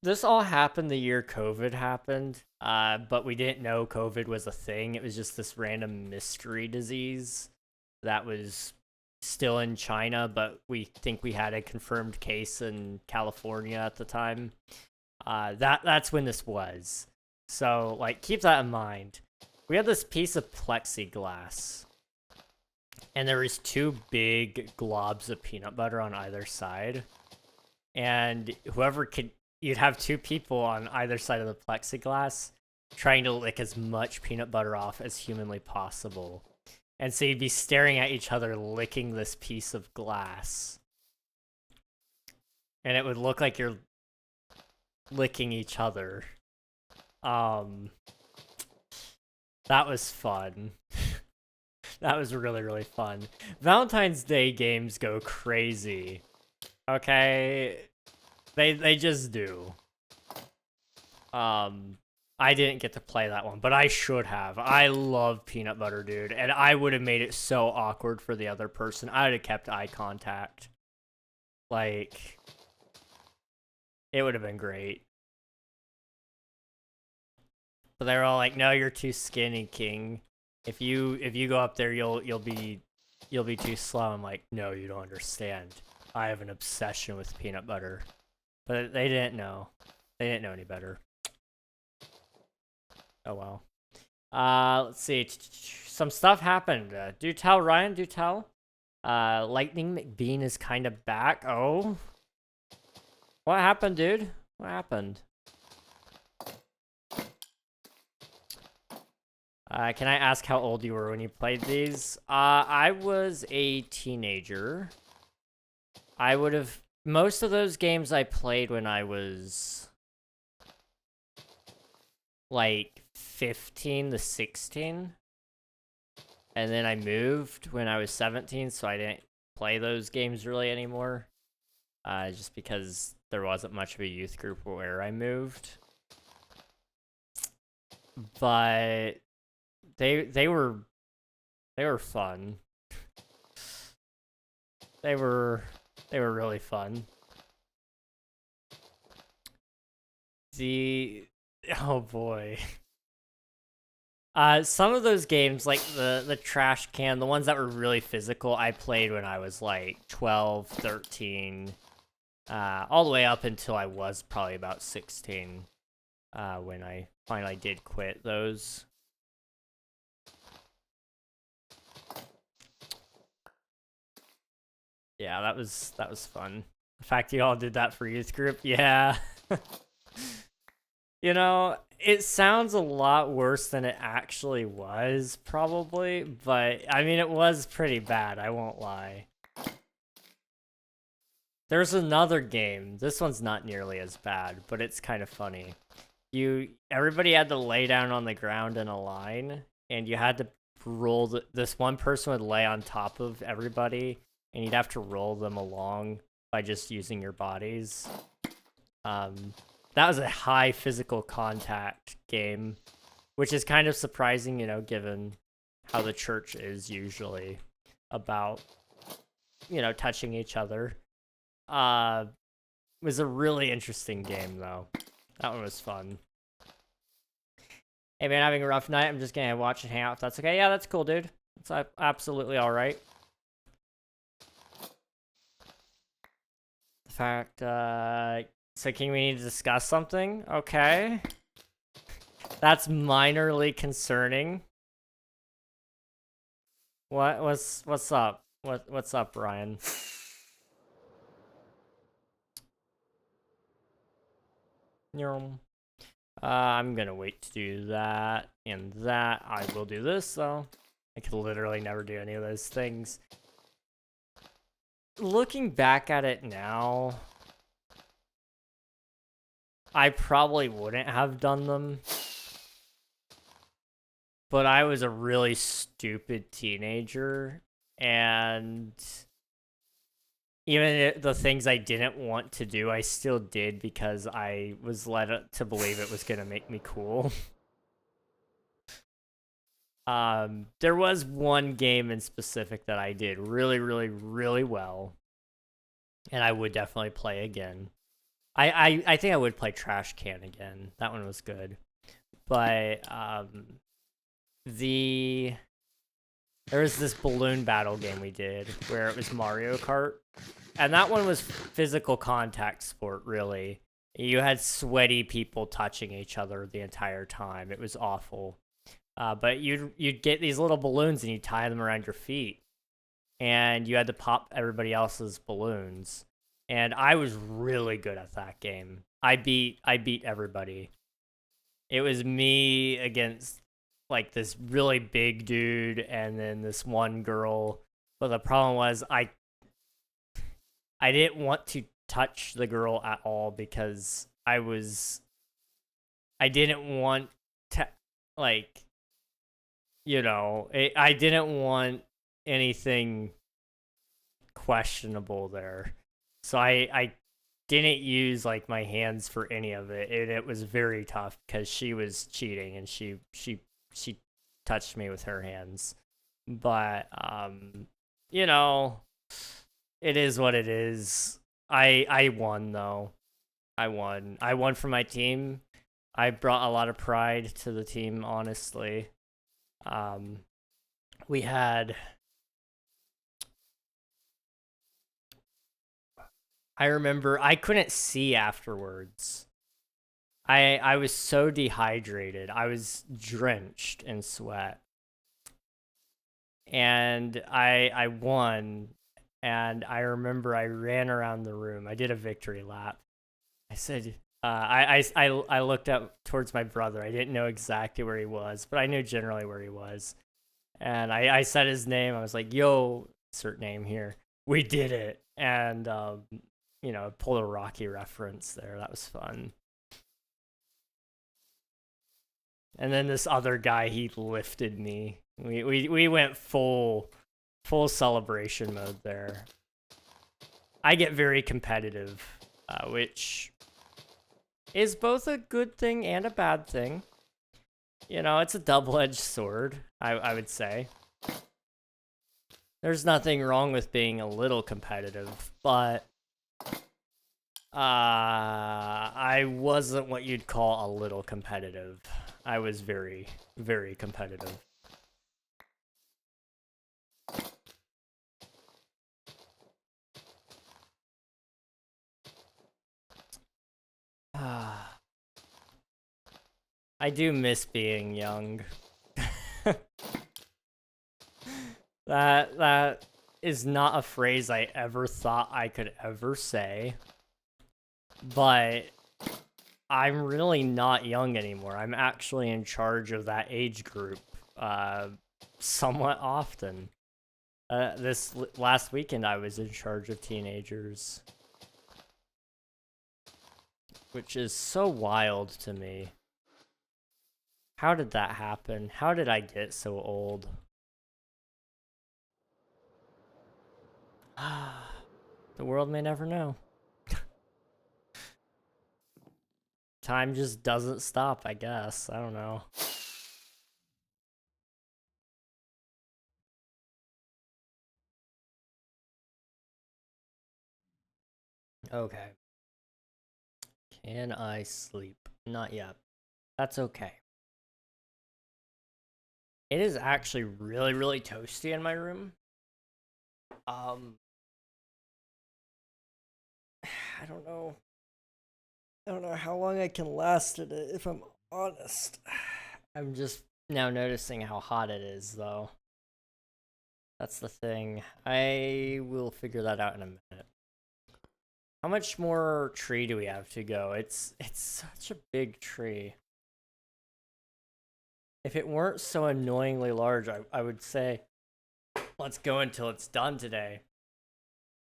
This all happened the year COVID happened, but we didn't know COVID was a thing. It was just this random mystery disease that was still in China, but we think we had a confirmed case in California at the time. That's when this was. So, like, keep that in mind. We had this piece of plexiglass, and there was two big globs of peanut butter on either side. And you'd have two people on either side of the plexiglass trying to lick as much peanut butter off as humanly possible. And so you'd be staring at each other licking this piece of glass. And it would look like you're licking each other. That was fun. That was really, really fun. Valentine's Day games go crazy. Okay? They just do. I didn't get to play that one, but I should have. I love peanut butter, dude, and I would have made it so awkward for the other person. I would have kept eye contact. Like, it would have been great. But they were all like, "No, you're too skinny, King. If you go up there, you'll be too slow." I'm like, "No, you don't understand. I have an obsession with peanut butter." But they didn't know. They didn't know any better. Oh well. Let's see. Some stuff happened. Do tell, Ryan. Do tell. Lightning McBean is kind of back. Oh. What happened, dude? What happened? Can I ask how old you were when you played these? I was a teenager. I would have... Most of those games I played when I was... like 15 to 16. And then I moved when I was 17, so I didn't play those games really anymore. Just because there wasn't much of a youth group where I moved. But they were fun. they were really fun. Oh boy. Some of those games, like the trash can, the ones that were really physical, I played when I was like 12, 13, all the way up until I was probably about 16, when I finally did quit those. Yeah, that was fun. The fact you all did that for youth group, yeah. You know, it sounds a lot worse than it actually was, probably, but I mean, it was pretty bad, I won't lie. There's another game. This one's not nearly as bad, but it's kind of funny. Everybody had to lay down on the ground in a line, and you had to roll this one person would lay on top of everybody, and you'd have to roll them along by just using your bodies. That was a high physical contact game, which is kind of surprising, you know, given how the church is usually about, you know, touching each other. It was a really interesting game, though. That one was fun. Hey, man, having a rough night. I'm just gonna watch and hang out if that's okay. Yeah, that's cool, dude. It's absolutely all right. The fact, so King, we need to discuss something? Okay. That's minorly concerning. What's up? What's up, Ryan? I'm gonna wait to do that and that. I will do this though. I could literally never do any of those things. Looking back at it now, I probably wouldn't have done them. But I was a really stupid teenager, and even the things I didn't want to do, I still did because I was led to believe it was going to make me cool. There was one game in specific that I did really, really, really well, and I would definitely play again. I think I would play Trash Can again. That one was good. But there was this balloon battle game we did where it was Mario Kart, and that one was physical contact sport, really. You had sweaty people touching each other the entire time. It was awful. But you'd get these little balloons and you tie them around your feet, and you had to pop everybody else's balloons. And I was really good at that game. I beat everybody. It was me against like this really big dude and then this one girl. But the problem was I didn't want to touch the girl at all because I didn't want to, like, you know, I didn't want anything questionable there. So I didn't use like my hands for any of it, and it was very tough because she was cheating and she touched me with her hands. But you know, it is what it is. I won though. I won for my team. I brought a lot of pride to the team, honestly. We had, I remember I couldn't see afterwards. I was so dehydrated. I was drenched in sweat. And I won, and I remember I ran around the room. I did a victory lap. I said, I looked up towards my brother. I didn't know exactly where he was, but I knew generally where he was. And I said his name. I was like, yo, insert name here. We did it. And, you know, pulled a Rocky reference there. That was fun. And then this other guy, he lifted me. We went full celebration mode there. I get very competitive, which is both a good thing and a bad thing. You know, it's a double-edged sword, I would say. There's nothing wrong with being a little competitive, but I wasn't what you'd call a little competitive. I was very, very competitive. I do miss being young. That is not a phrase I ever thought I could ever say. But I'm really not young anymore. I'm actually in charge of that age group somewhat often. This last weekend I was in charge of teenagers. Which is so wild to me. How did that happen? How did I get so old? The world may never know. Time just doesn't stop, I guess. I don't know. Okay. Can I sleep? Not yet. That's okay. It is actually really, really toasty in my room. I don't know. I don't know how long I can last in it, if I'm honest. I'm just now noticing how hot it is, though. That's the thing. I will figure that out in a minute. How much more tree do we have to go? It's such a big tree. If it weren't so annoyingly large, I would say, let's go until it's done today.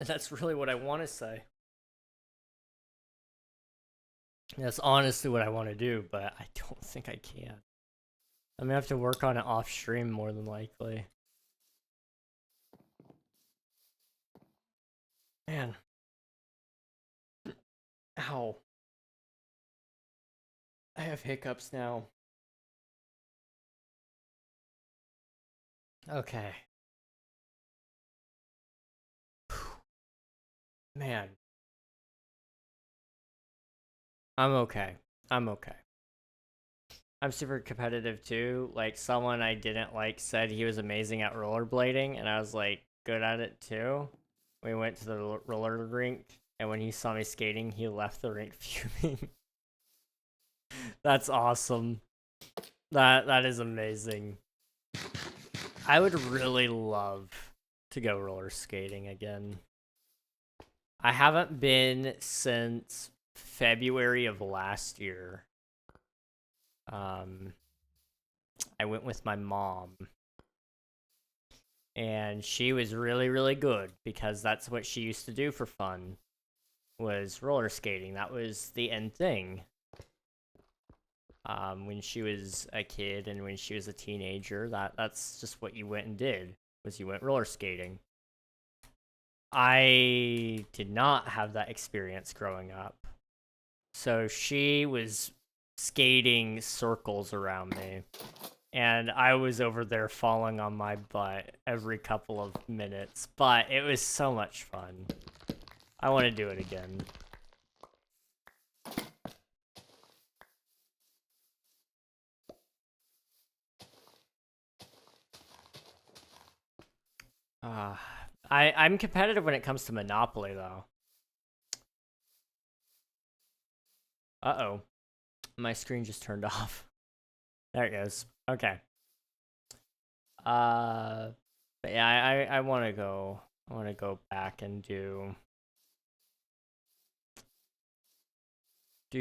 And that's really what I want to say. That's honestly what I want to do, but I don't think I can. I'm gonna have to work on it off stream more than likely. Man. Ow. I have hiccups now. Okay. Man. I'm okay. I'm okay. I'm super competitive too. Like, someone I didn't like said he was amazing at rollerblading, and I was like, good at it too. We went to the roller rink, and when he saw me skating, he left the rink fuming. That's awesome. That is amazing. I would really love to go roller skating again. I haven't been since February of last year. I went with my mom. And she was really, really good because that's what she used to do for fun, was roller skating. That was the end thing. When she was a kid and when she was a teenager, that's just what you went and did, was you went roller skating. I did not have that experience growing up. So she was skating circles around me. And I was over there falling on my butt every couple of minutes. But it was so much fun. I want to do it again. I'm competitive when it comes to Monopoly, though. Uh-oh. My screen just turned off. There it goes. Okay. But yeah, I want to go. I want to go back and do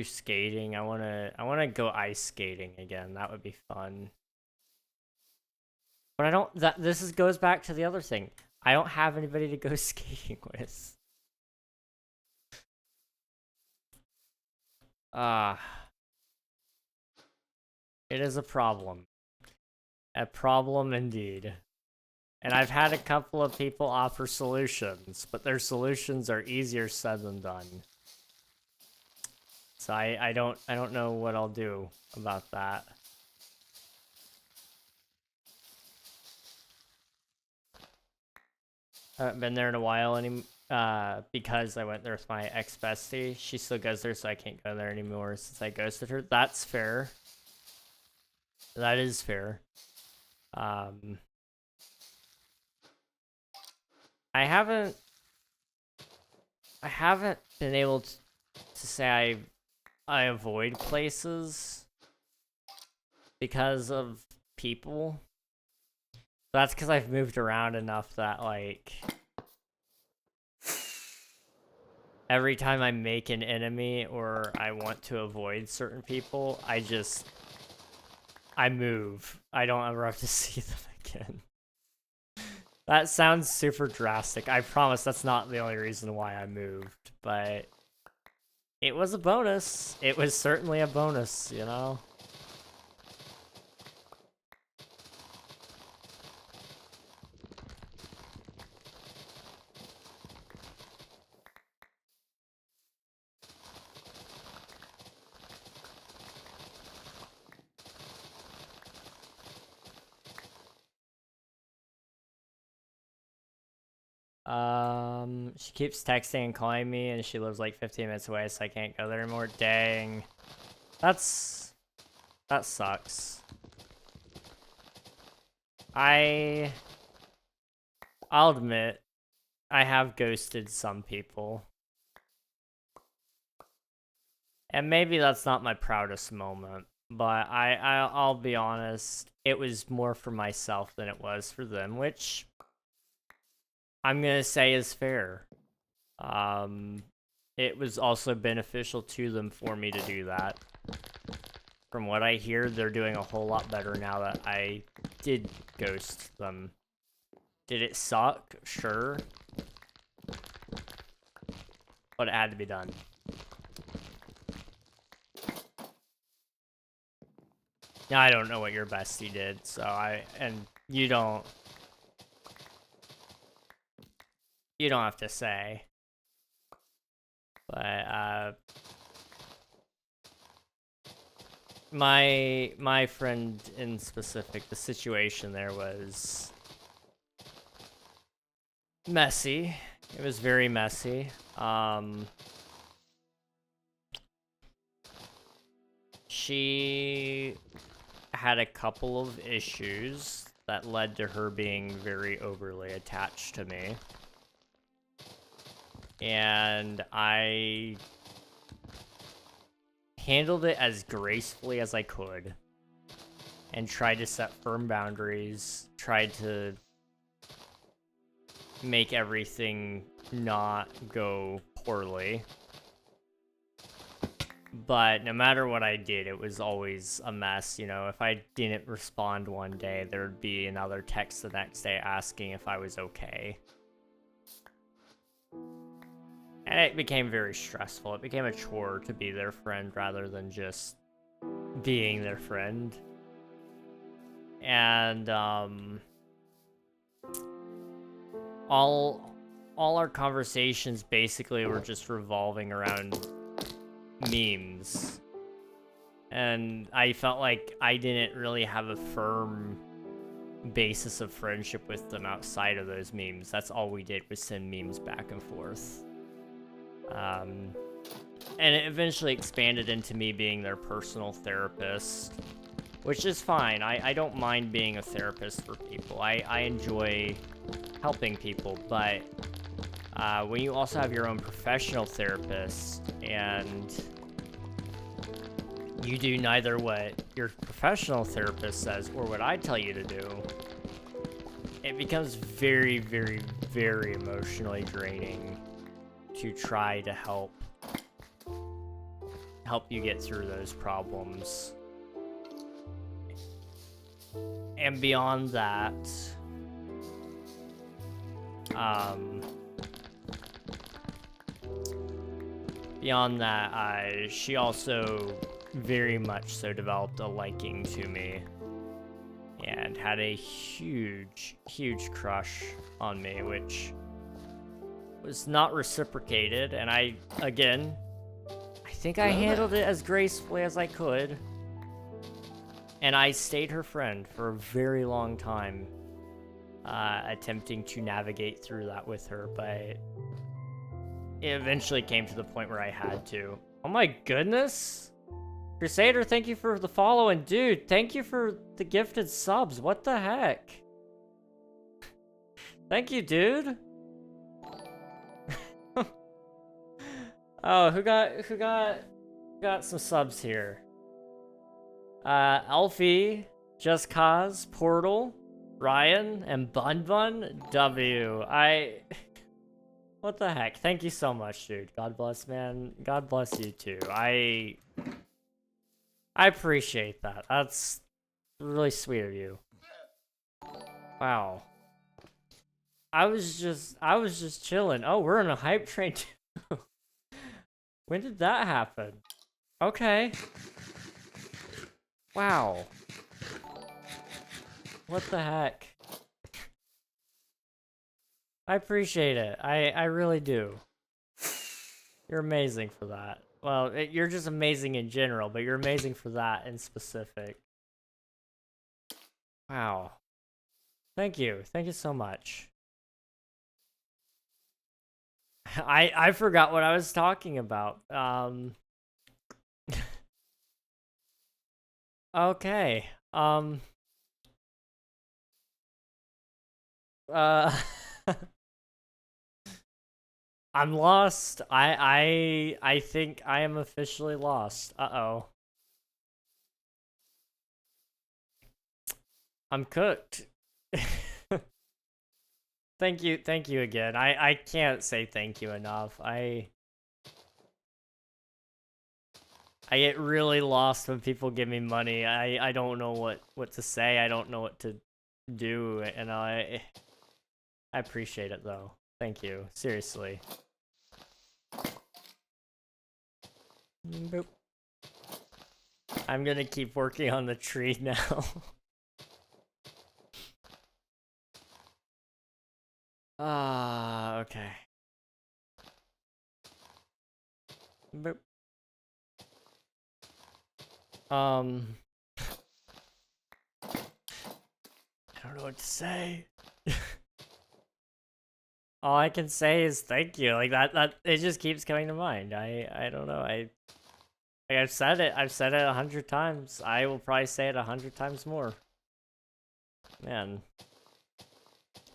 skating. I want to go ice skating again. That would be fun. But I don't. This goes back to the other thing. I don't have anybody to go skating with. It is a problem. A problem indeed. And I've had a couple of people offer solutions, but their solutions are easier said than done. So I don't know what I'll do about that. I haven't been there in a while because I went there with my ex-bestie. She still goes there, so I can't go there anymore since I ghosted her. That's fair. That is fair. I haven't been able to say I avoid places because of people. That's because I've moved around enough that, like, every time I make an enemy or I want to avoid certain people, I move. I don't ever have to see them again. That sounds super drastic. I promise that's not the only reason why I moved, but it was a bonus. It was certainly a bonus, you know? She keeps texting and calling me, and she lives like 15 minutes away, so I can't go there anymore. Dang. That sucks. I'll admit, I have ghosted some people. And maybe that's not my proudest moment, but I'll be honest, it was more for myself than it was for them, which I'm gonna say is fair. It was also beneficial to them for me to do that. From what I hear, they're doing a whole lot better now that I did ghost them. Did it suck? Sure. But it had to be done. Now, I don't know what your bestie did, so you don't have to say. But, my friend in specific, the situation there was messy. It was very messy. She had a couple of issues that led to her being very overly attached to me. And I handled it as gracefully as I could and tried to set firm boundaries, tried to make everything not go poorly. But no matter what I did, it was always a mess. You know, if I didn't respond one day, there'd be another text the next day asking if I was okay. And it became very stressful. It became a chore to be their friend rather than just being their friend. And all our conversations basically were just revolving around memes. And I felt like I didn't really have a firm basis of friendship with them outside of those memes. That's all we did was send memes back and forth. And it eventually expanded into me being their personal therapist, which is fine. I don't mind being a therapist for people. I enjoy helping people, but when you also have your own professional therapist and you do neither what your professional therapist says or what I tell you to do, it becomes very, very, very emotionally draining to try to help you get through those problems. And beyond that, she also very much so developed a liking to me and had a huge, huge crush on me, which was not reciprocated. And I think I handled it as gracefully as I could. And I stayed her friend for a very long time. attempting to navigate through that with her, but it eventually came to the point where I had to. Oh my goodness! Crusader, thank you for the follow, and dude, thank you for the gifted subs. What the heck? Thank you, dude. Oh, who got some subs here? Alfie, Just Cause, Portal, Ryan, and Bun Bun W. What the heck? Thank you so much, dude. God bless, man. God bless you too. I appreciate that. That's really sweet of you. Wow. I was just chilling. Oh, we're in a hype train too. When did that happen? Okay. Wow. What the heck? I appreciate it. I really do. You're amazing for that. Well, you're just amazing in general, but you're amazing for that in specific. Wow. Thank you. Thank you so much. I forgot what I was talking about. Okay. I'm lost. I think I am officially lost. Uh-oh. I'm cooked. Thank you again. I can't say thank you enough. I get really lost when people give me money. I don't know what to say. I don't know what to do, and I appreciate it though. Thank you. Seriously. Boop. I'm gonna keep working on the tree now. Okay. Boop. I don't know what to say. All I can say is thank you. Like that it just keeps coming to mind. I don't know. I've said it 100 times. I will probably say it 100 times more. Man.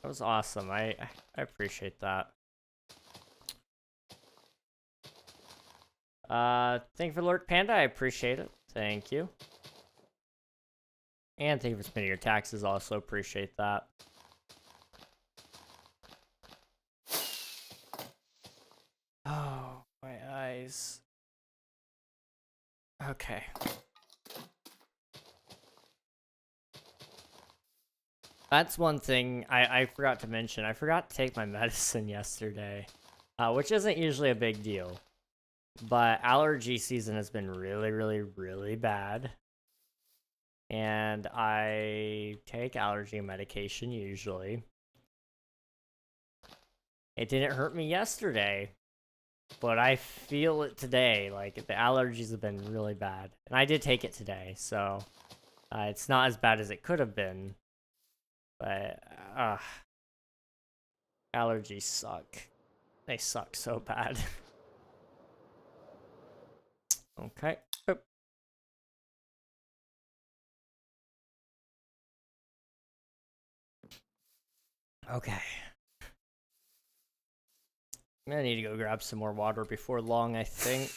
That was awesome. I appreciate that. Thank you for Lurk Panda. I appreciate it. Thank you. And thank you for spending your taxes. Also appreciate that. Oh, my eyes. Okay. That's one thing I forgot to mention. I forgot to take my medicine yesterday, which isn't usually a big deal. But allergy season has been really, really, really bad. And I take allergy medication usually. It didn't hurt me yesterday, but I feel it today. Like, the allergies have been really bad. And I did take it today, so it's not as bad as it could have been. But, allergies suck. They suck so bad. Okay. Boop. Okay. I'm gonna need to go grab some more water before long, I think.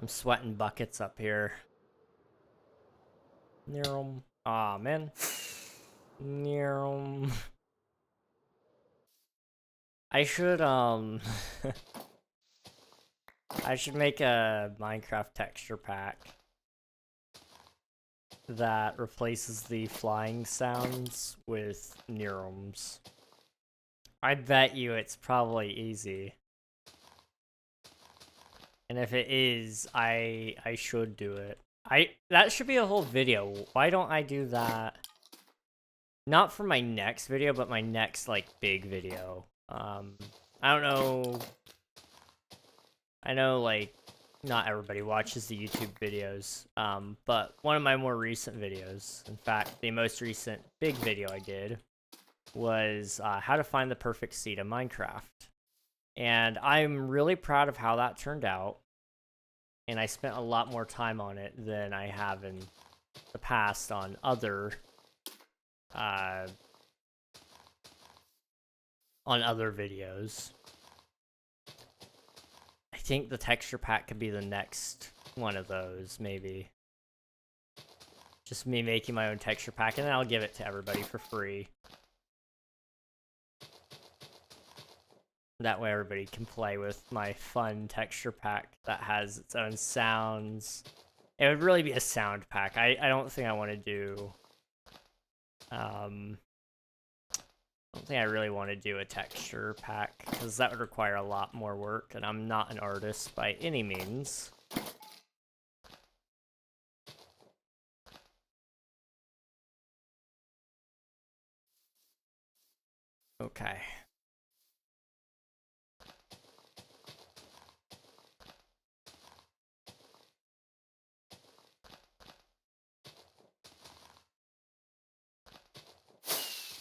I'm sweating buckets up here. Aw, man. I should, I should make a Minecraft texture pack that replaces the flying sounds with neurons. I bet you it's probably easy. And if it is, I should do it. That should be a whole video. Why don't I do that? Not for my next video, but my next, like, big video. I don't know. I know, like, not everybody watches the YouTube videos, but one of my more recent videos, in fact, the most recent big video I did, was how to find the perfect seed in Minecraft. And I'm really proud of how that turned out. And I spent a lot more time on it than I have in the past on other videos. I think the texture pack could be the next one of those, maybe. Just me making my own texture pack, and then I'll give it to everybody for free. That way everybody can play with my fun texture pack that has its own sounds. It would really be a sound pack. I don't think I want to do... I don't think I really want to do a texture pack, because that would require a lot more work, and I'm not an artist by any means. Okay.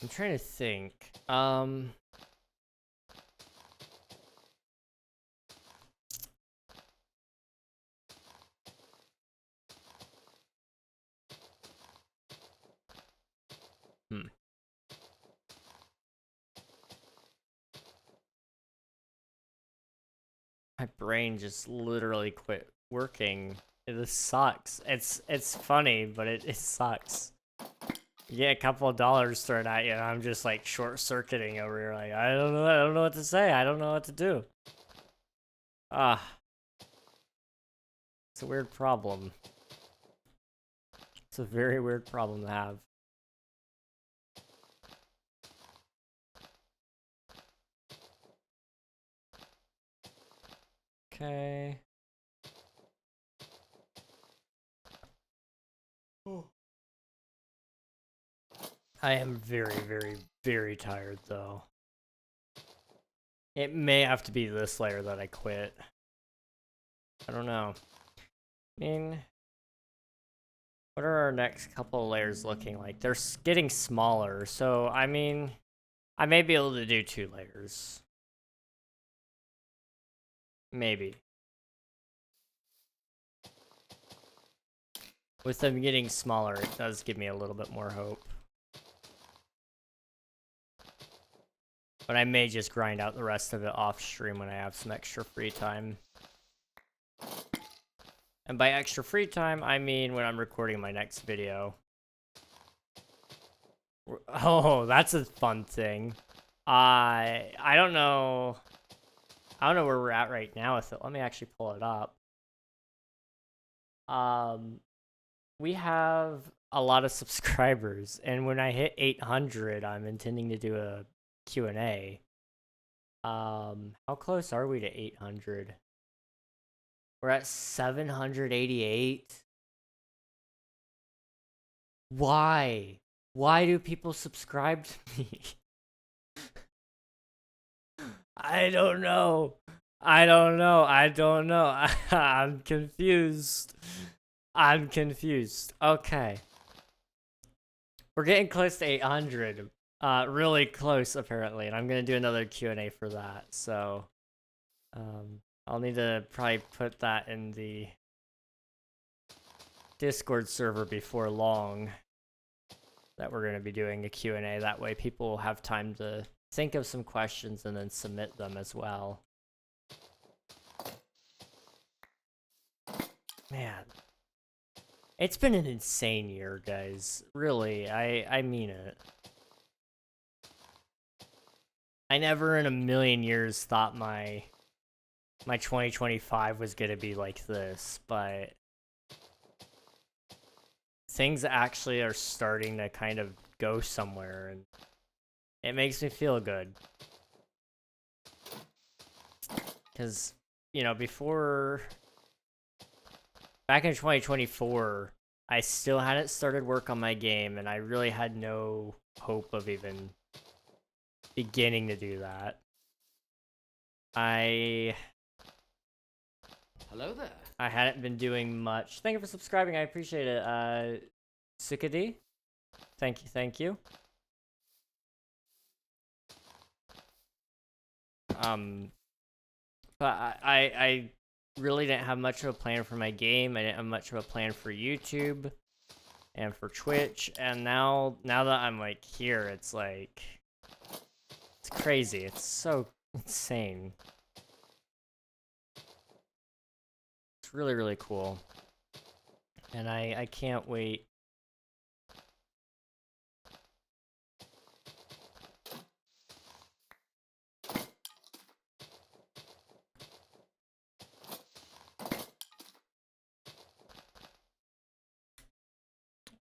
I'm trying to think. My brain just literally quit working. This sucks. It's funny, but it sucks. You get a couple of dollars thrown at you, and I'm just like short-circuiting over here. Like, I don't know what to say. I don't know what to do. It's a weird problem. It's a very weird problem to have. Okay. I am very, very, very tired, though. It may have to be this layer that I quit. I don't know. I mean, what are our next couple of layers looking like? They're getting smaller, so I mean, I may be able to do 2 layers. Maybe. With them getting smaller, it does give me a little bit more hope. But I may just grind out the rest of it off stream when I have some extra free time. And by extra free time, I mean when I'm recording my next video. Oh, that's a fun thing. I don't know. I don't know where we're at right now with it. Let me actually pull it up. We have a lot of subscribers, and when I hit 800, I'm intending to do a Q&A. How close are we to 800? We're at 788. Why? Why do people subscribe to me? I don't know. I'm confused. Okay. We're getting close to 800. Really close, apparently. And I'm going to do another Q&A for that. So, I'll need to probably put that in the Discord server before long. That we're going to be doing a Q&A. That way people will have time to think of some questions and then submit them as well. Man. It's been an insane year, guys. Really, I mean it. I never in a million years thought my 2025 was gonna be like this, but things actually are starting to kind of go somewhere, and it makes me feel good. Because, you know, back in 2024, I still hadn't started work on my game, and I really had no hope of even beginning to do that. Hello there. I hadn't been doing much. Thank you for subscribing. I appreciate it. Sukadi. Thank you. But I really didn't have much of a plan for my game. I didn't have much of a plan for YouTube and for Twitch. And now that I'm like here, it's like, it's crazy. It's so insane. It's really, really cool. And I can't wait.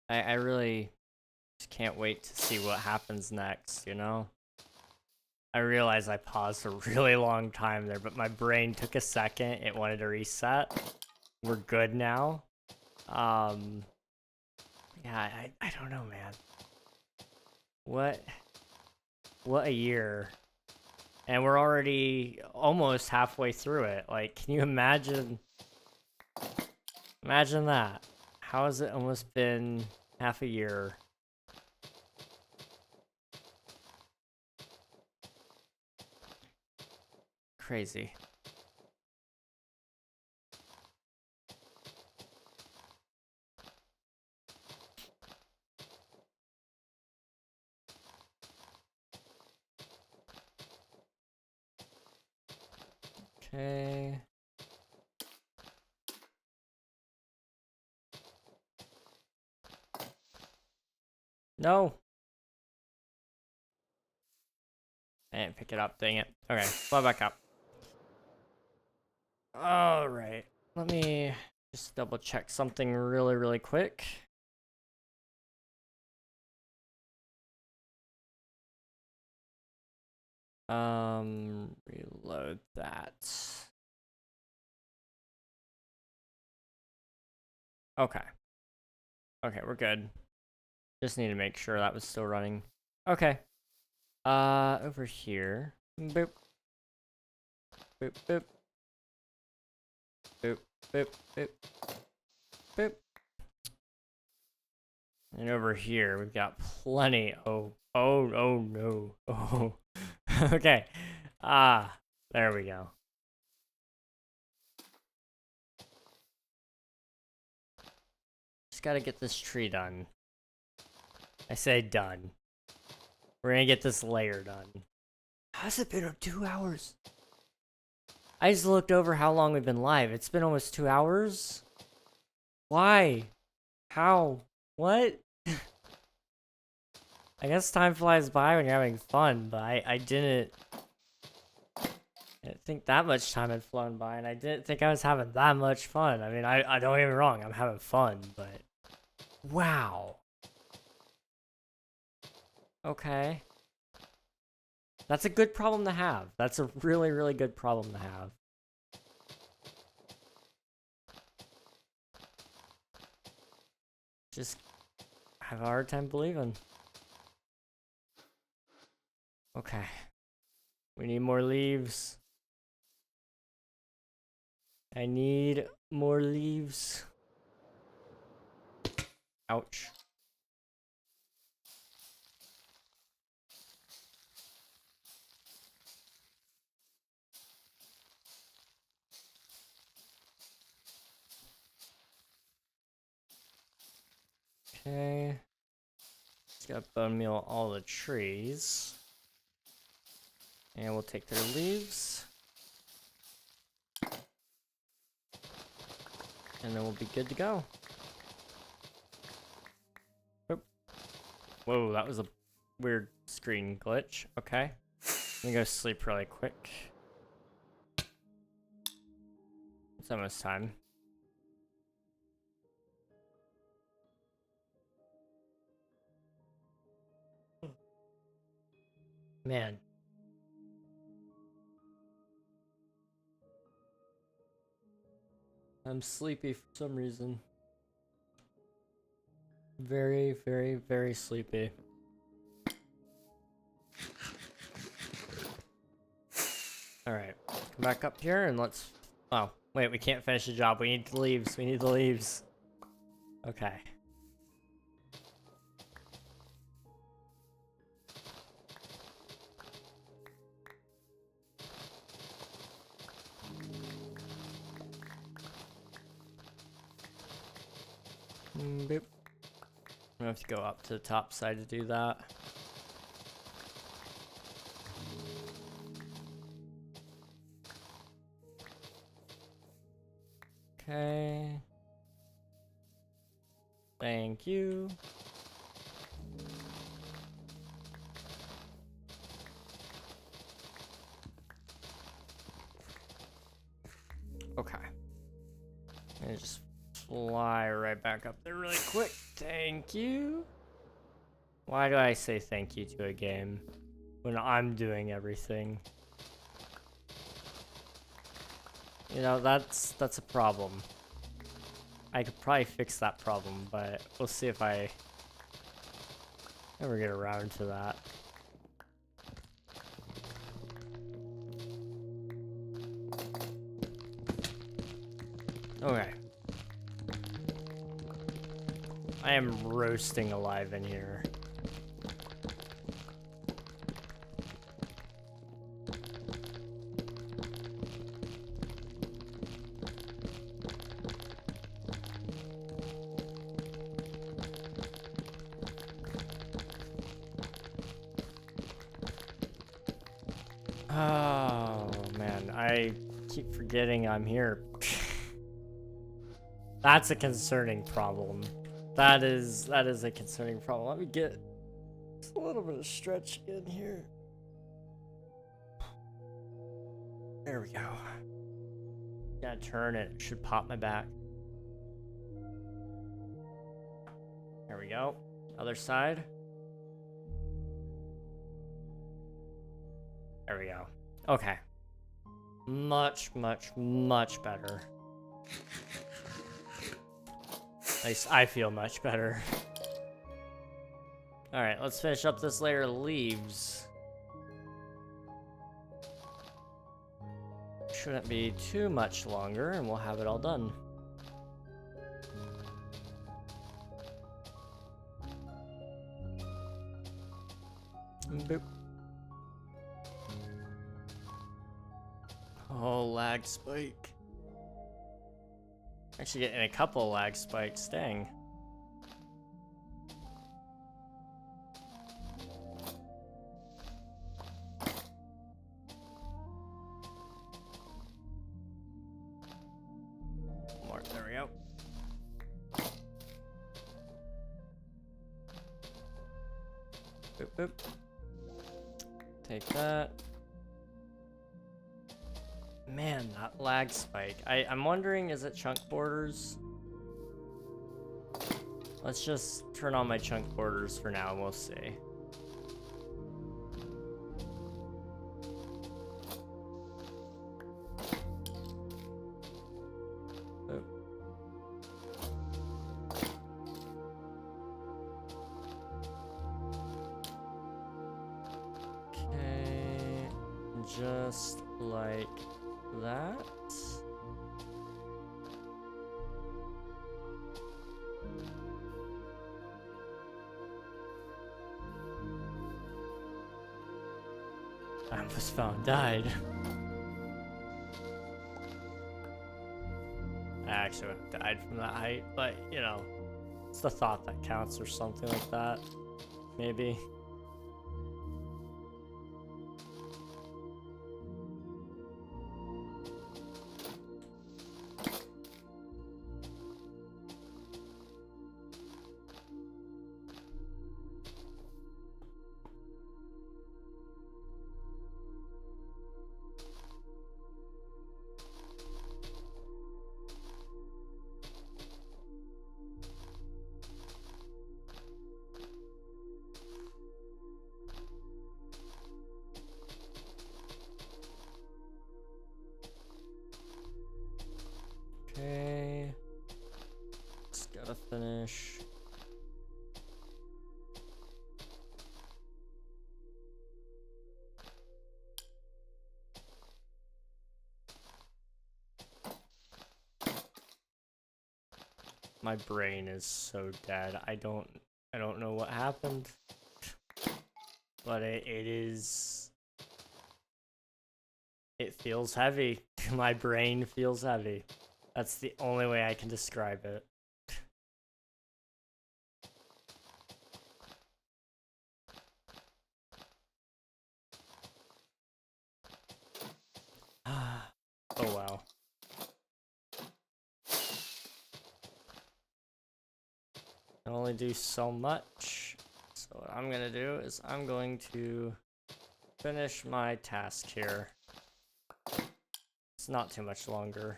I really just can't wait to see what happens next, you know? I realize I paused a really long time there, but my brain took a second. It wanted to reset. We're good now. Yeah, I don't know, man. What a year. And we're already almost halfway through it. Like, can you imagine that? How has it almost been half a year? Crazy. Okay. No. I didn't pick it up, dang it. Okay, fly back up. Alright. Let me just double check something really, really quick. Reload that. Okay. Okay, we're good. Just need to make sure that was still running. Okay. Over here. Boop. Boop, boop. Boop, boop, boop. Boop. And over here, we've got plenty. Oh no. Oh. Okay. There we go. Just gotta get this tree done. I say done. We're gonna get this layer done. How's it been 2 hours? I just looked over how long we've been live. It's been almost 2 hours? Why? How? What? I guess time flies by when you're having fun, but I didn't think that much time had flown by, and I didn't think I was having that much fun. I mean, I don't get me wrong, I'm having fun, but wow. Okay. That's a good problem to have. That's a really, really good problem to have. Just have a hard time believing. Okay. We need more leaves. I need more leaves. Ouch. Okay. Just gotta bone meal all the trees. And we'll take their leaves. And then we'll be good to go. Oop. Whoa, that was a weird screen glitch. Okay. Let me go sleep really quick. It's almost time. Man. I'm sleepy for some reason. Very, very, very sleepy. Alright, come back up here and let's... Oh, wait, we can't finish the job. We need the leaves. We need the leaves. Okay. Boop. I have to go up to the top side to do that. Okay. Thank you. Okay. And just fly right back up there really quick. Thank you. Why do I say thank you to a game when I'm doing everything? You know, that's a problem. I could probably fix that problem, but we'll see if I ever get around to that. Okay. I am roasting alive in here. Oh man, I keep forgetting I'm here. That's a concerning problem. That is a concerning problem. Let me get just a little bit of stretch in here. There we go. Gotta turn it. It should pop my back. There we go. Other side. There we go. Okay. Much better. At least I feel much better. Alright, let's finish up this layer of leaves. Shouldn't be too much longer, and we'll have it all done. Boop. Oh, lag spike. Actually getting a couple lag spikes, dang. More, there we go. Boop, boop. Take that. Man, that lag spike. I'm wondering, is it chunk borders? Let's just turn on my chunk borders for now and we'll see. Oop. Okay, just like that. I almost found died. I actually would have died from that height, but you know, it's the thought that counts or something like that. Maybe. Okay. Just gotta finish. My brain is so dead. I don't know what happened. But it feels heavy. My brain feels heavy. That's the only way I can describe it. only do so much. So what I'm gonna do is I'm going to finish my task here. It's not too much longer.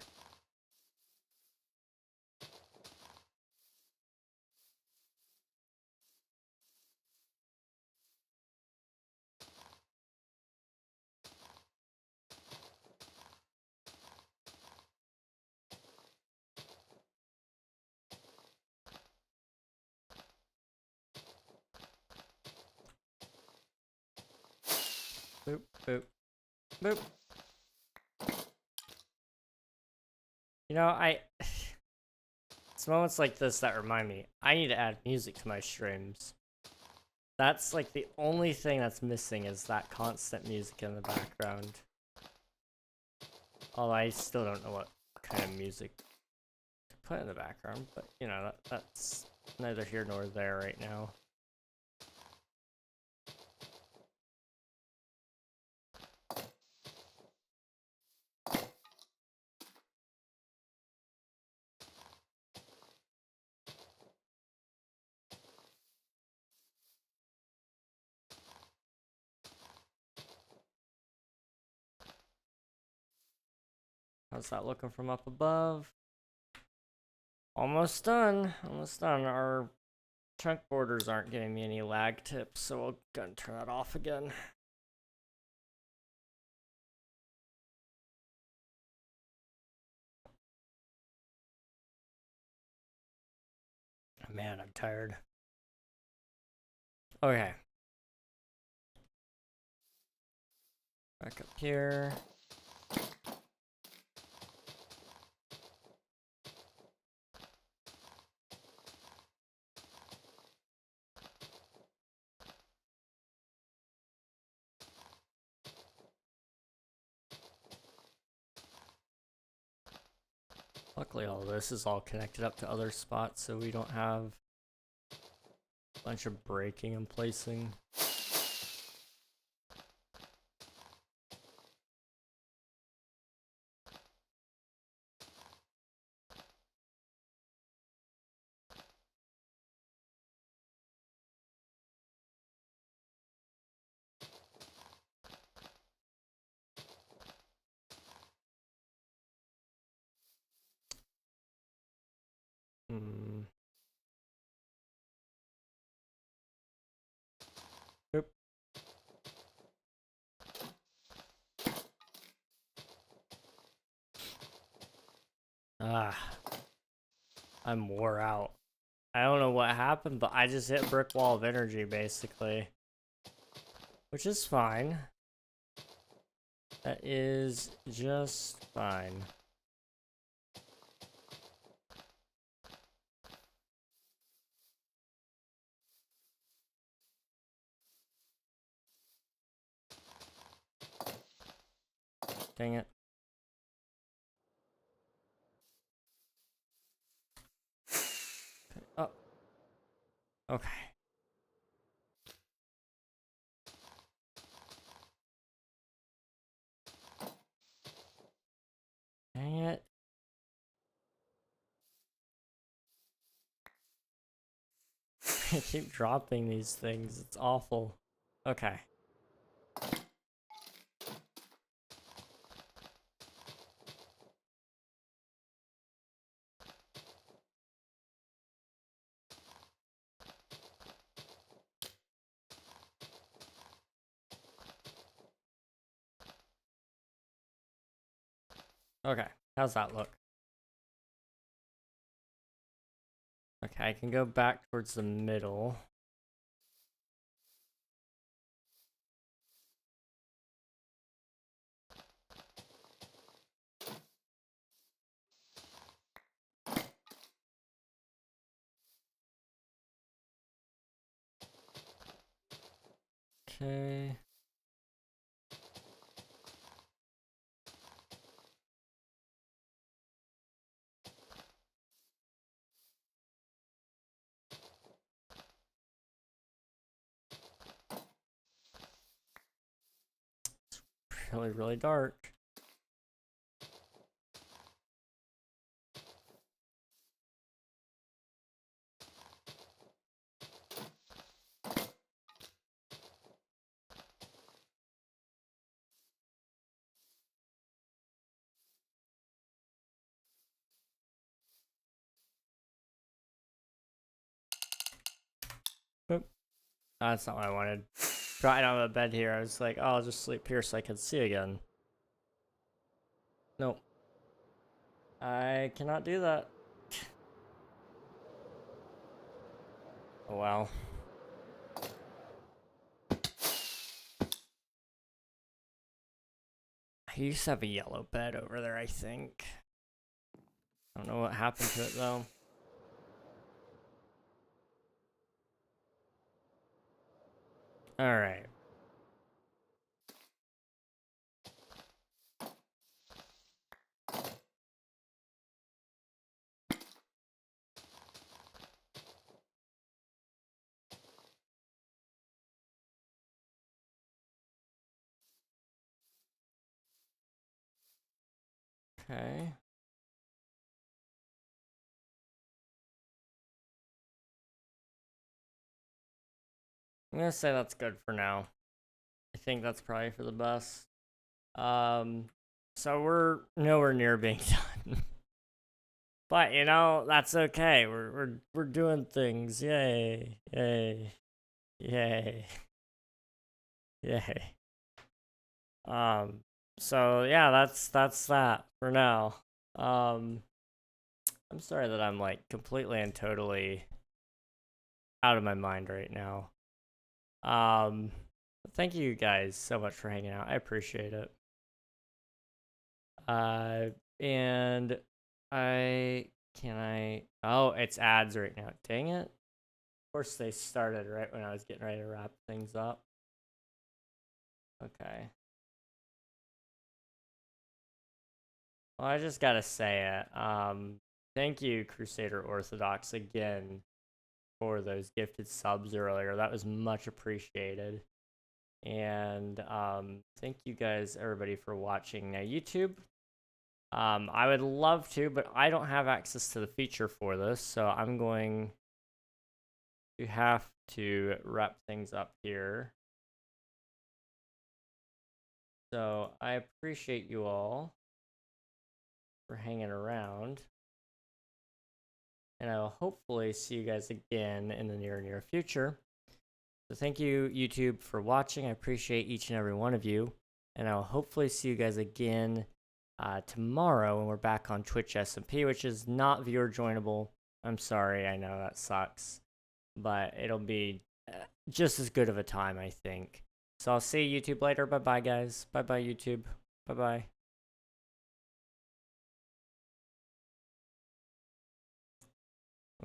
Boop, boop, boop. You know, it's moments like this that remind me, I need to add music to my streams. That's like the only thing that's missing is that constant music in the background. Although I still don't know what kind of music to put in the background, but you know, that's neither here nor there right now. How's that looking from up above? Almost done. Almost done. Our chunk borders aren't giving me any lag tips, so we'll go and turn that off again. Man, I'm tired. Okay. Back up here. Luckily, all this is all connected up to other spots, so we don't have a bunch of breaking and placing. Oop. Ah, I'm wore out. I don't know what happened, but I just hit brick wall of energy, basically. Which is fine. That is just fine. Dang it. Oh. Okay. Dang it. I keep dropping these things. It's awful. Okay. Okay. How's that look? Okay, I can go back towards the middle. Okay. It's really, really dark. Oop. That's not what I wanted. Right on the bed here. I was like, oh, I'll just sleep here so I can see again. Nope. I cannot do that. Oh, well. I used to have a yellow bed over there, I think. I don't know what happened to it, though. Alright. Okay. I'm gonna say that's good for now. I think that's probably for the best. So we're nowhere near being done. But you know, that's okay. We're doing things. Yay. Yay. Yay. Yay. So yeah, that's that for now. Um I'm sorry that I'm like completely and totally out of my mind right now. Um Thank you guys so much for hanging out. I appreciate it. Uh, and oh, it's ads right now. Dang it. Of course they started right when I was getting ready to wrap things up. Okay. Well, I just gotta say it. Thank you, Crusader Orthodox, again for those gifted subs earlier. That was much appreciated. And thank you guys, everybody, for watching. Now, YouTube, I would love to, but I don't have access to the feature for this, so I'm going to have to wrap things up here. So I appreciate you all for hanging around. And I will hopefully see you guys again in the near future. So thank you, YouTube, for watching. I appreciate each and every one of you. And I will hopefully see you guys again tomorrow when we're back on Twitch SMP, which is not viewer joinable. I'm sorry, I know that sucks. But it'll be just as good of a time, I think. So I'll see YouTube later. Bye-bye, guys. Bye-bye, YouTube. Bye-bye.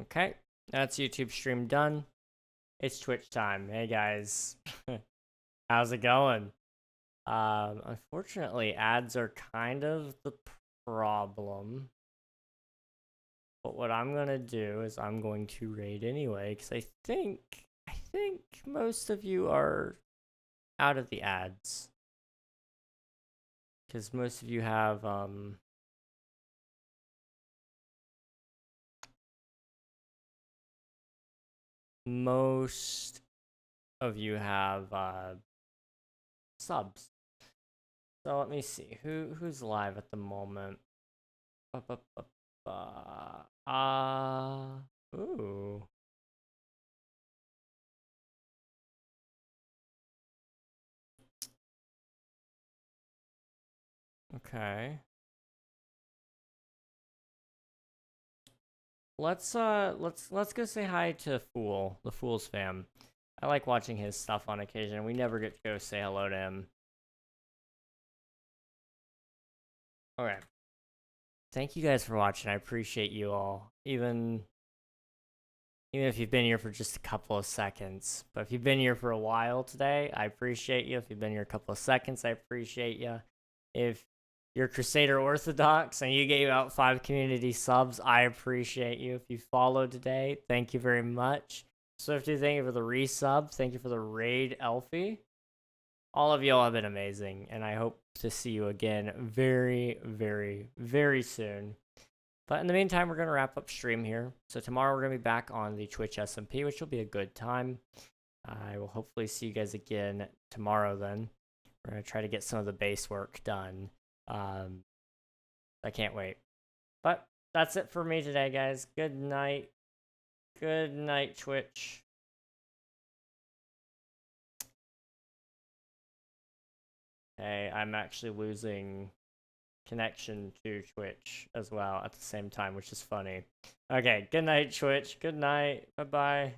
Okay, that's YouTube stream done. It's Twitch time. Hey, guys. How's it going? Unfortunately, ads are kind of the problem. But what I'm gonna do is I'm going to raid anyway, because I think most of you are out of the ads. Because most of you have most of you have subs. So let me see who's live at the moment. Ooh. Okay. Let's go say hi to Fool, the Fool's fam. I like watching his stuff on occasion. We never get to go say hello to him. Okay. Thank you guys for watching. I appreciate you all. Even if you've been here for just a couple of seconds. But if you've been here for a while today, I appreciate you. If you've been here a couple of seconds, I appreciate you. If you're Crusader Orthodox and you gave out 5 community subs, I appreciate you. If you followed today, thank you very much. Swifty, thank you for the resub. Thank you for the raid, Elfie. All of y'all have been amazing, and I hope to see you again very, very, very soon. But in the meantime, we're going to wrap up stream here. So tomorrow we're going to be back on the Twitch SMP, which will be a good time. I will hopefully see you guys again tomorrow then. We're going to try to get some of the base work done. I can't wait. But that's it for me today, guys. Good night. Good night, Twitch. Okay, I'm actually losing connection to Twitch as well at the same time, which is funny. Okay, good night, Twitch. Good night. Bye-bye.